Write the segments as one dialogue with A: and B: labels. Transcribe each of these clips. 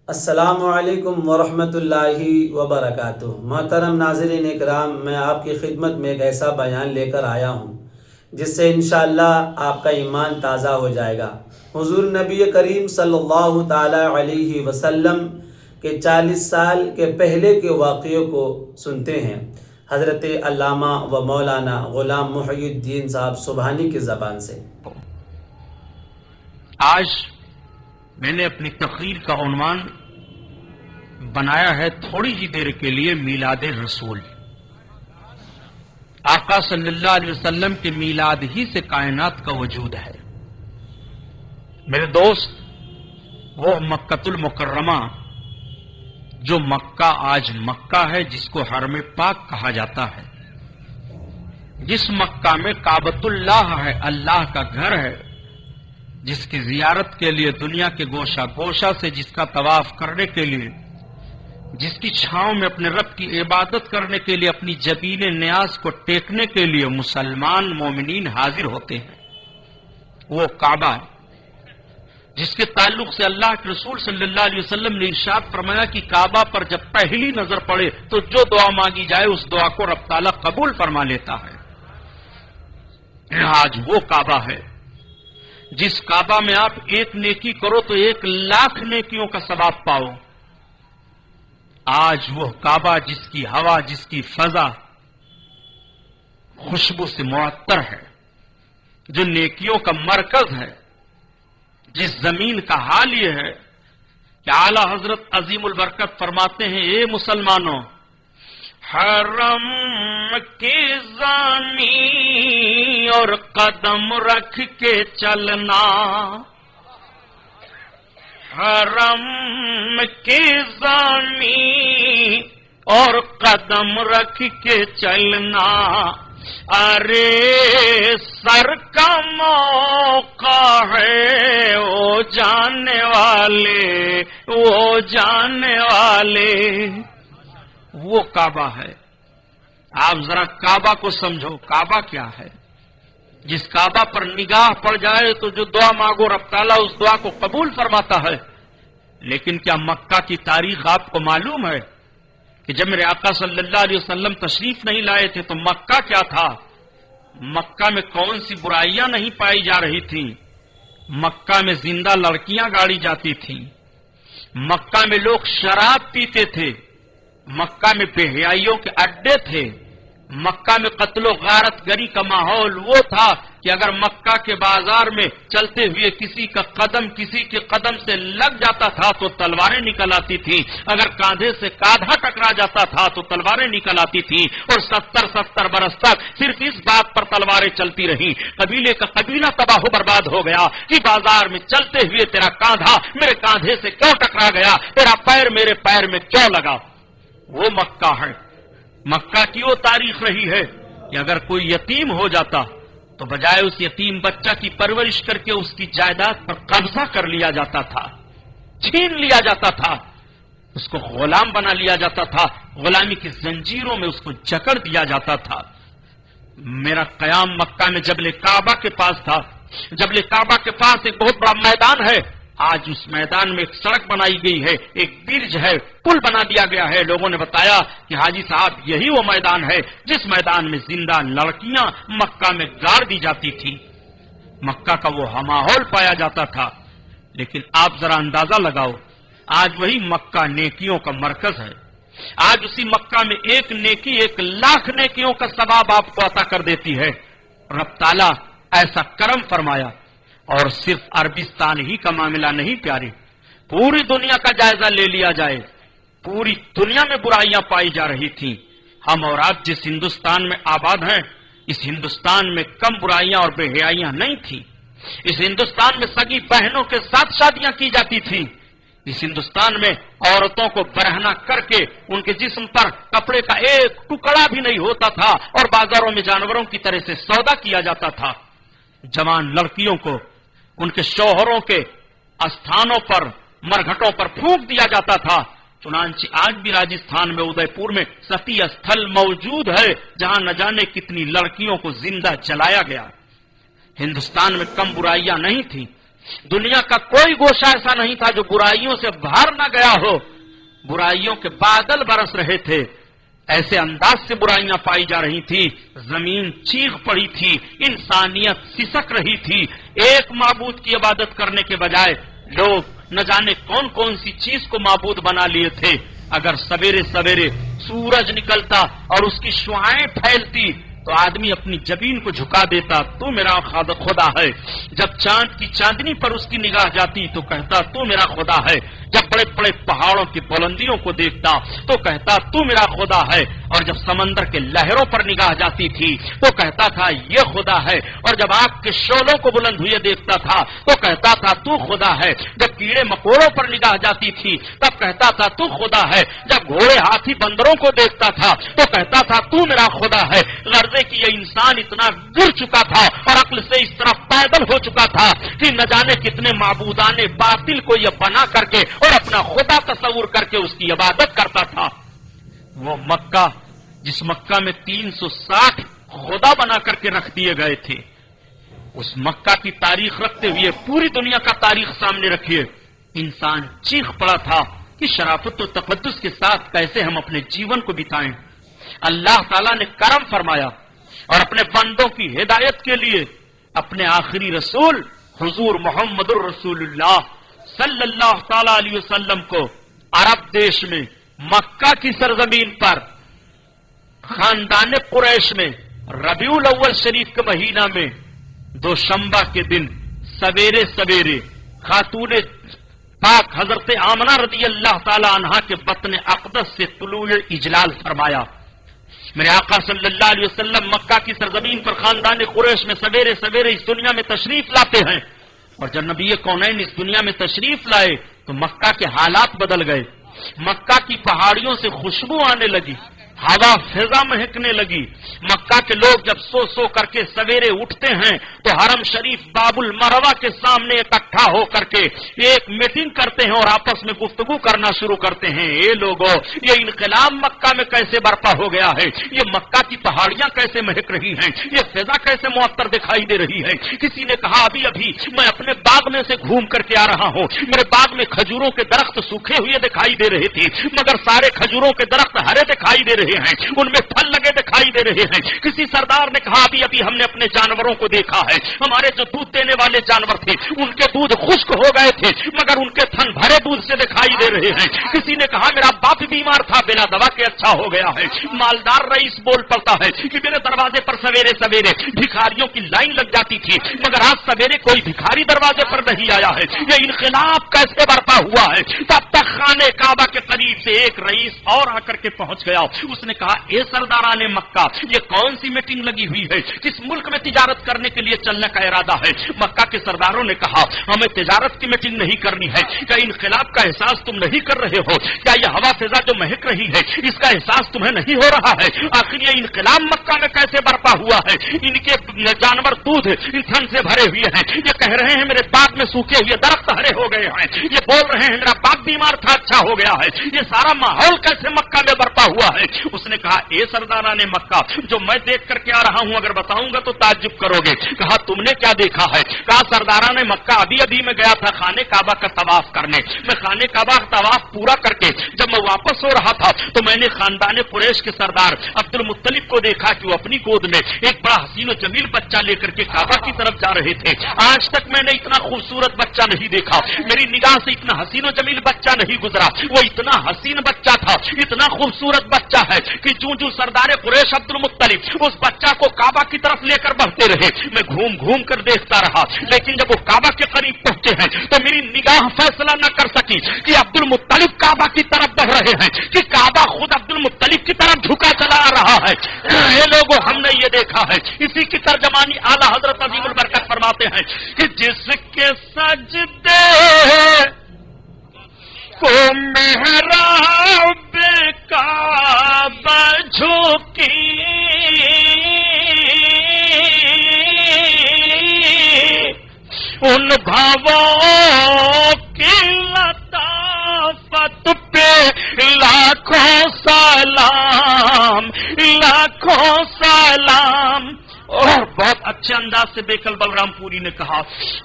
A: السلام علیکم ورحمۃ اللہ وبرکاتہ۔ محترم ناظرین اکرام، میں آپ کی خدمت میں ایک ایسا بیان لے کر آیا ہوں جس سے انشاءاللہ آپ کا ایمان تازہ ہو جائے گا۔ حضور نبی کریم صلی اللہ تعالی علیہ وسلم کے 40 سال کے پہلے کے واقعوں کو سنتے ہیں، حضرت علامہ و مولانا غلام محی الدین صاحب سبحانی کی زبان سے۔
B: آج میں نے اپنی تقریر کا عنوان بنایا ہے تھوڑی ہی دیر کے لیے میلاد رسول۔ آقا صلی اللہ علیہ وسلم کے میلاد ہی سے کائنات کا وجود ہے۔ میرے دوست، وہ مکۃ المکرمہ جو مکہ آج مکہ ہے، جس کو حرم پاک کہا جاتا ہے، جس مکہ میں کعبۃ اللہ ہے، اللہ کا گھر ہے، جس کی زیارت کے لیے دنیا کے گوشہ گوشہ سے، جس کا طواف کرنے کے لیے، جس کی چھاؤں میں اپنے رب کی عبادت کرنے کے لیے، اپنی جبین نیاز کو ٹیکنے کے لیے مسلمان مومنین حاضر ہوتے ہیں، وہ کعبہ ہے، جس کے تعلق سے اللہ کے رسول صلی اللہ علیہ وسلم نے ارشاد فرمایا کہ کعبہ پر جب پہلی نظر پڑے تو جو دعا مانگی جائے اس دعا کو رب تعالیٰ قبول فرما لیتا ہے۔ آج وہ کعبہ ہے جس کعبہ میں آپ ایک نیکی کرو تو 1,00,000 نیکیوں کا ثواب پاؤ۔ آج وہ کعبہ جس کی ہوا، جس کی فضا خوشبو سے معطر ہے، جو نیکیوں کا مرکز ہے، جس زمین کا حال یہ ہے کہ اعلی حضرت عظیم البرکت فرماتے ہیں، اے مسلمانوں، حرم کی زمین اور قدم رکھ کے چلنا، حرم کی زمین اور قدم رکھ کے چلنا، ارے سر کا موقع ہے، وہ جانے والے، وہ جانے والے، وہ کعبہ ہے۔ آپ ذرا کعبہ کو سمجھو، کعبہ کیا ہے؟ جس کعبہ پر نگاہ پڑ جائے تو جو دعا مانگو رب تعالیٰ اس دعا کو قبول فرماتا ہے۔ لیکن کیا مکہ کی تاریخ آپ کو معلوم ہے کہ جب میرے آقا صلی اللہ علیہ وسلم تشریف نہیں لائے تھے تو مکہ کیا تھا؟ مکہ میں کون سی برائیاں نہیں پائی جا رہی تھیں؟ مکہ میں زندہ لڑکیاں گاڑی جاتی تھیں، مکہ میں لوگ شراب پیتے تھے، مکہ میں بے حیائیوں کے اڈے تھے، مکہ میں قتل و غارت گری کا ماحول وہ تھا کہ اگر مکہ کے بازار میں چلتے ہوئے کسی کا قدم کسی کے قدم سے لگ جاتا تھا تو تلواریں نکل آتی تھیں، اگر کاندھے سے کاندھا ٹکرا جاتا تھا تو تلواریں نکل آتی تھیں، اور 70 برس تک صرف اس بات پر تلواریں چلتی رہیں، قبیلے کا قبیلہ تباہ و برباد ہو گیا کہ بازار میں چلتے ہوئے تیرا کاندھا میرے کاندھے سے کیوں ٹکرا گیا، تیرا پیر میرے پیر میں کیوں لگا۔ وہ مکہ ہے۔ مکہ کی وہ تاریخ رہی ہے کہ اگر کوئی یتیم ہو جاتا تو بجائے اس یتیم بچہ کی پرورش کر کے اس کی جائیداد پر قبضہ کر لیا جاتا تھا، چھین لیا جاتا تھا، اس کو غلام بنا لیا جاتا تھا، غلامی کی زنجیروں میں اس کو جکڑ دیا جاتا تھا۔ میرا قیام مکہ میں جبل کعبہ کے پاس تھا۔ جبل کعبہ کے پاس ایک بہت بڑا میدان ہے، آج اس میدان میں ایک سڑک بنائی گئی ہے، ایک برج ہے، پل بنا دیا گیا ہے۔ لوگوں نے بتایا کہ حاجی صاحب یہی وہ میدان ہے جس میدان میں زندہ لڑکیاں مکہ میں گاڑ دی جاتی تھی، مکہ کا وہ ماحول پایا جاتا تھا۔ لیکن آپ ذرا اندازہ لگاؤ، آج وہی مکہ نیکیوں کا مرکز ہے۔ آج اسی مکہ میں ایک نیکی 1,00,000 نیکیوں کا ثواب آپ کو عطا کر دیتی ہے۔ رب تعالیٰ ایسا کرم فرمایا، اور صرف عربستان ہی کا معاملہ نہیں پیارے، پوری دنیا کا جائزہ لے لیا جائے، پوری دنیا میں برائیاں پائی جا رہی تھیں۔ ہم اور آپ جس ہندوستان میں آباد ہیں، اس ہندوستان میں کم برائیاں اور بے حیائیاں نہیں تھیں۔ اس ہندوستان میں سگی بہنوں کے ساتھ شادیاں کی جاتی تھیں۔ اس ہندوستان میں عورتوں کو برہنہ کر کے ان کے جسم پر کپڑے کا ایک ٹکڑا بھی نہیں ہوتا تھا، اور بازاروں میں جانوروں کی طرح سے سودا کیا جاتا تھا۔ جوان لڑکیوں کو ان کے شوہروں کے استھانوں پر، مرگھٹوں پر پھونک دیا جاتا تھا۔ چنانچہ آج بھی راجستھان میں ادے پور میں ستی استھل موجود ہے جہاں نہ جانے کتنی لڑکیوں کو زندہ جلایا گیا۔ ہندوستان میں کم برائیاں نہیں تھیں، دنیا کا کوئی گوشہ ایسا نہیں تھا جو برائیوں سے بھر نہ گیا ہو. برائیوں کے بادل برس رہے تھے. ایسے انداز سے برائیاں پائی جا رہی تھی، زمین چیخ پڑی تھی، انسانیت سسک رہی تھی. ایک معبود کی عبادت کرنے کے بجائے لوگ نہ جانے کون کون سی چیز کو معبود بنا لیے تھے. اگر سویرے سویرے سورج نکلتا اور اس کی شعاعیں پھیلتی تو آدمی اپنی جبین کو جھکا دیتا، تو میرا خدا ہے. جب چاند کی چاندنی پر اس کی نگاہ جاتی تو کہتا تو میرا خدا ہے. جب بڑے بڑے پہاڑوں کی بلندیوں کو دیکھتا تو کہتا تو میرا خدا ہے. اور جب سمندر کے لہروں پر نگاہ جاتی تھی تو کہتا تھا یہ خدا ہے. اور جب آگ کے شعلوں کو بلند ہوئے دیکھتا تھا تو کہتا تھا تو خدا ہے. جب کیڑے مکوڑوں پر نگاہ جاتی تھی تب کہتا تھا تو خدا ہے. جب گھوڑے ہاتھی بندروں کو دیکھتا تھا تو کہتا تھا تو میرا خدا ہے. غرضے کہ یہ انسان اتنا گر چکا تھا اور عقل سے اس طرح پیدل ہو چکا تھا کہ نہ جانے کتنے معبودان باطل کو یہ بنا کر کے اور اپنا خدا تصور کر کے اس کی عبادت کرتا تھا. وہ مکہ جس مکہ میں 360 خدا بنا کر کے رکھ دیے گئے تھے، اس مکہ کی تاریخ رکھتے ہوئے پوری دنیا کا تاریخ سامنے رکھیے. انسان چیخ پڑا تھا کہ شرافت و تقدس کے ساتھ کیسے ہم اپنے جیون کو بتائیں. اللہ تعالیٰ نے کرم فرمایا اور اپنے بندوں کی ہدایت کے لیے اپنے آخری رسول حضور محمد الرسول اللہ صلی اللہ تعالی علیہ وسلم کو عرب دیش میں مکہ کی سرزمین پر خاندان قریش میں ربیع الاول شریف کے مہینہ میں دوشنبہ کے دن سویرے سویرے خاتون پاک حضرت آمنہ رضی اللہ تعالی عنہا کے بطن اقدس سے طلوع اجلال فرمایا. میرے آقا صلی اللہ علیہ وسلم مکہ کی سرزمین پر خاندان قریش میں سویرے سویرے اس دنیا میں تشریف لاتے ہیں. اور جب نبی کونین اس دنیا میں تشریف لائے تو مکہ کے حالات بدل گئے. مکہ کی پہاڑیوں سے خوشبو آنے لگی، ہوا فضا مہکنے لگی. مکہ کے لوگ جب سو سو کر کے سویرے اٹھتے ہیں تو حرم شریف باب المروہ کے سامنے اکٹھا ہو کر کے ایک میٹنگ کرتے ہیں اور آپس میں گفتگو کرنا شروع کرتے ہیں. اے لوگوں، یہ انقلاب مکہ میں کیسے برپا ہو گیا ہے؟ یہ مکہ کی پہاڑیاں کیسے مہک رہی ہیں؟ یہ فضا کیسے معطر دکھائی دے رہی ہے؟ کسی نے کہا ابھی میں اپنے باغ میں سے گھوم کر کے آ رہا ہوں، میرے باغ میں کھجوروں کے درخت سوکھے ہوئے دکھائی دے رہے تھے مگر سارے کھجوروں کے درخت ہرے دکھائی دے رہے ہیں، ان میں پھل لگے دکھائی دے رہے ہیں. کسی سردار نے کہا ابھی ہم نے اپنے جانوروں کو دیکھا ہے، ہمارے جو دودھ دینے والے جانور تھے ان کے دودھ خشک ہو گئے تھے مگر ان کے تھن بھرے دودھ سے دکھائی دے رہے ہیں. کسی نے کہا میرا باپ بیمار تھا، بنا دوا کے اچھا ہو گیا ہے. مالدار رئیس بول پڑتا ہے کہ میرے دروازے پر سویرے سویرے بھکاریوں کی لائن لگ جاتی تھی مگر آج سویرے کوئی بھکاری دروازے پر نہیں آیا ہے. یہ انقلاب کیسے برپا ہوا ہے؟ تب تک خانے کعبہ کے قریب سے ایک رئیس اور آ کر کے پہنچ گیا. اس نے کہا اے سرداران مکہ، یہ کون سی میٹنگ لگی ہوئی ہے؟ کس ملک میں تجارت کرنے کے لیے چلنے کا ارادہ ہے؟ مکہ کے سرداروں نے کہا ہمیں تجارت کی میٹنگ نہیں کرنی ہے. کیا انقلاب کا احساس تم نہیں کر رہے ہو؟ کیا یہ ہوا فضا جو مہک رہی ہے اس کا احساس تمہیں نہیں ہو رہا ہے؟ آخر یہ انقلاب مکہ میں کیسے برپا ہوا ہے؟ ان کے جانور دودھ ان تھن سے بھرے ہوئے ہیں، یہ کہہ رہے ہیں میرے باغ میں سوکھے ہوئے درخت ہرے ہو گئے ہیں، یہ بول رہے ہیں میرا باغ بیمار تھا اچھا ہو گیا ہے. یہ سارا ماحول کیسے مکہ میں برپا ہوا ہے؟ اس نے کہا اے سرداران مکہ، جو میں دیکھ کر کے آ رہا ہوں اگر بتاؤں گا تو تعجب کرو گے. کہا تم نے کیا دیکھا ہے؟ کہا سرداران مکہ ابھی میں گیا تھا خانے کعبہ کا طواف کرنے. میں خانے کعبہ کا طواف پورا کر کے جب میں واپس ہو رہا تھا تو میں نے خاندان قریش کے سردار عبد المطلب کو دیکھا کہ وہ اپنی گود میں ایک بڑا حسین و جمیل بچہ لے کر کے کعبہ کی طرف جا رہے تھے. آج تک میں نے اتنا خوبصورت بچہ نہیں دیکھا، میری نگاہ سے اتنا حسین و جمیل بچہ نہیں گزرا. وہ اتنا حسین بچہ تھا، اتنا خوبصورت بچہ ہے کہ جو سردار قریش عبد المطلب اس بچہ کو کعبہ کی طرف لے کر بڑھتے رہے. میں گھوم گھوم کر دیکھتا رہا لیکن جب وہ کعبہ کے قریب پہنچے ہیں تو میری نگاہ فیصلہ نہ کر سکی کہ عبد المطلب کعبہ کی طرف بڑھ رہے ہیں کہ کعبہ خود عبد المطلب کی طرف جھکا چلا آ رہا ہے. اے لوگوں، ہم نے یہ دیکھا ہے. اسی کی ترجمانی اعلیٰ حضرت عظیم البرکت فرماتے ہیں کہ جس کے سجدے کو محراب کعبہ جھکی ان بھاووں کی لطافت پہ لاکھوں سلام لاکھوں سلام. اور بہت اچھے انداز سے بیکل بلرام پوری نے کہا،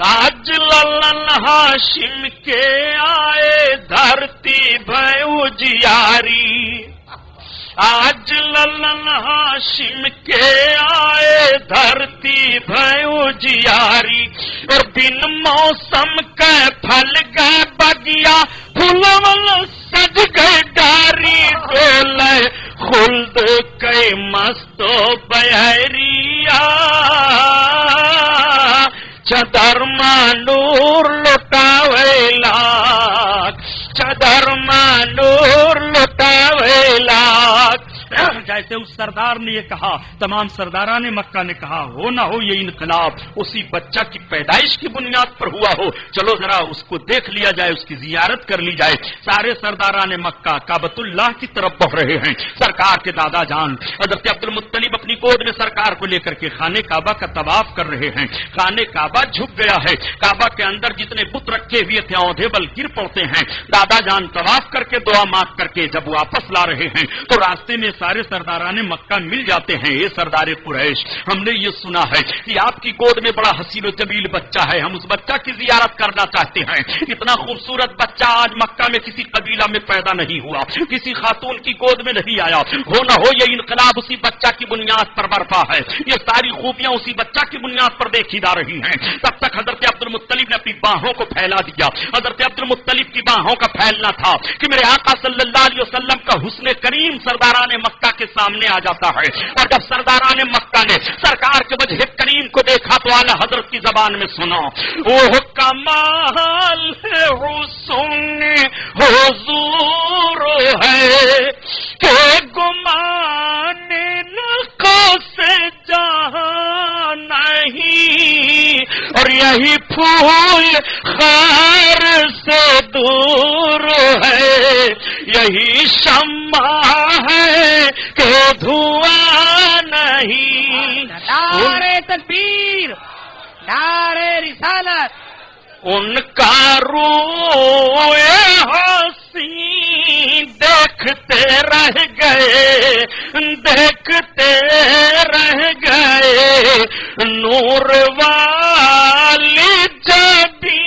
B: آج للن ہاشم کے آئے دھرتی بھیو جیاری، آج للن ہاشم کے آئے دھرتی بھیو جیاری، اور بن موسم کے پھل گئے بگیا، پھولول سج گئے ڈاری، ڈولے خلد کے مستو بہریا، چدر مانور لٹاوے لاکھ، چدر مانور لٹاوے لاکھ۔ جیسے اس سردار نے یہ کہا، تمام سرداران مکہ نے کہا، ہو نہ ہو یہ انقلاب اسی بچہ کی پیدائش کی بنیاد پر ہوا ہو، چلو ذرا اس کو دیکھ لیا جائے، اس کی زیارت کر لی جائے۔ سارے سرداران مکہ کعبۃ اللہ کی طرف بڑھ رہے ہیں۔ سرکار کے دادا جان حضرت عبد المطلب اپنی گود میں سرکار کو لے کر کے خانہ کعبہ کا طواف کر رہے ہیں۔ خانہ کعبہ جھک گیا ہے، کعبہ کے اندر جتنے بت رکھے ہوئے تھے اودھے بل گر پڑتے ہیں۔ دادا جان طواف کر کے دعا مانگ کر کے جب واپس لا رہے ہیں تو راستے میں سارے سرداران مکہ مل جاتے ہیں۔ اے سردار قریش، ہم نے یہ سنا ہے کہ آپ کی گود میں بڑا حسین و جمیل بچہ ہے، ہم اس بچہ کی زیارت کرنا چاہتے ہیں۔ اتنا خوبصورت بچہ آج مکہ میں کسی قبیلہ میں پیدا نہیں ہوا، کسی خاتون کی گود میں نہیں آیا، ہو نہ ہو یہ انقلاب اسی بچہ کی بنیاد پر برپا ہے، یہ ساری خوبیاں اسی بچہ کی بنیاد پر دیکھی جا رہی ہیں۔ تب تک حضرت عبد المطلب نے اپنی باہوں کو پھیلا دیا۔ حضرت عبد المطلب کی باہوں کا پھیلنا تھا کہ میرے آقا صلی اللہ علیہ وسلم کا حسن کریم سرداران مکہ کے سامنے آ جاتا ہے، اور جب سرداران مکہ نے سرکار کے وجہ کریم کو دیکھا تو اعلی حضرت کی زبان میں سنا، وہ کمال حسن حضور ہے کہ گمان نقوں سے جہاں نہیں، اور یہی پھول خیر سے دور ہے، یہی شمع ہے کہ دھواں نہیں۔
C: نعرہ تکبیر، نعرہ رسالت۔
B: ان کا روئے حسین دیکھتے رہ گئے، دیکھتے رہ گئے، نور والی جبی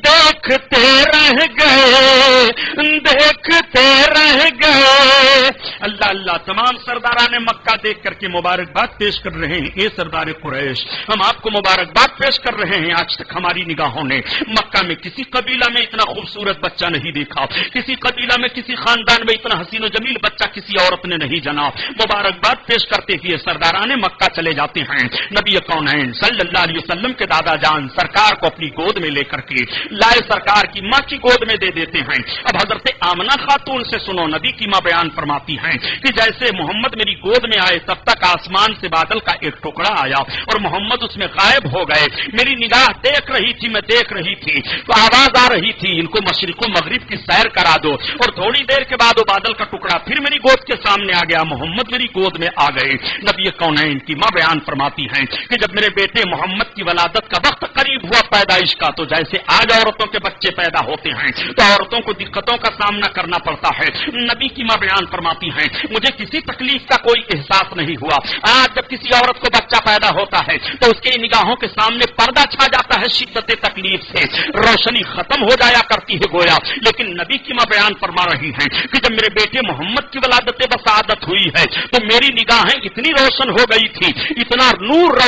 B: دیکھتے رہ گئے، دیکھتے رہ گئے۔ اللہ اللہ، تمام سرداران مکہ دیکھ کر کے مبارکباد پیش کر رہے ہیں۔ اے سردار قریش، ہم آپ کو مبارکباد پیش کر رہے ہیں۔ آج تک ہماری نگاہوں نے مکہ میں کسی قبیلہ میں اتنا خوبصورت بچہ نہیں دیکھا، کسی قبیلہ میں کسی خاندان میں اتنا حسین و جمیل بچہ کسی عورت نے نہیں جنا۔ مبارکباد پیش کرتے ہوئے سرداران مکہ چلے جاتے ہیں۔ نبی کونین صلی اللہ علیہ وسلم کے دادا جان سرکار کو اپنی گود میں لے کر کے لائے، سرکار کی ماں کی گود میں دے دیتے ہیں۔ اب حضرت آمنہ خاتون سے سنو، نبی کی ماں بیان فرماتی ہیں کہ جیسے محمد میری گود میں آئے تب تک آسمان سے بادل کا ایک ٹکڑا آیا اور محمد اس میں غائب ہو گئے۔ میری نگاہ دیکھ رہی تھی، میں دیکھ رہی تھی تو آواز آ رہی تھی ان کو مشرق و مغرب کی سیر کرا دو، اور تھوڑی دیر کے بعد وہ بادل کا ٹکڑا پھر میری گود کے سامنے آ گیا، محمد میری گود میں آ گئے۔ نبی کونین کی ماں بیان فرماتی ہیں کہ جب میرے بیٹے محمد کی ولادت کا وقت قریب ہوا پیدائش کا، تو جیسے آج عورتوں کے بچے پیدا ہوتے ہیں تو عورتوں کو دقتوں کا سامنا کرنا پڑتا ہے، نبی کی ماں بیان فرماتی ہیں مجھے کسی تکلیف کا کوئی احساس نہیں ہوا۔ آج جب کسی عورت کو بچہ پیدا ہوتا ہے تو اس کی نگاہوں کے سامنے پردہ چھا جاتا ہے شدت تکلیف سے، روشنی ختم ہو جایا کرتی ہے گویا۔ لیکن نبی کی ماں بیان فرما رہی ہیں کہ جب میرے بیٹے محمد کی ولادت بسعادت ہوئی ہے تو میری نگاہیں اتنی روشن ہو گئی تھی، اتنا نور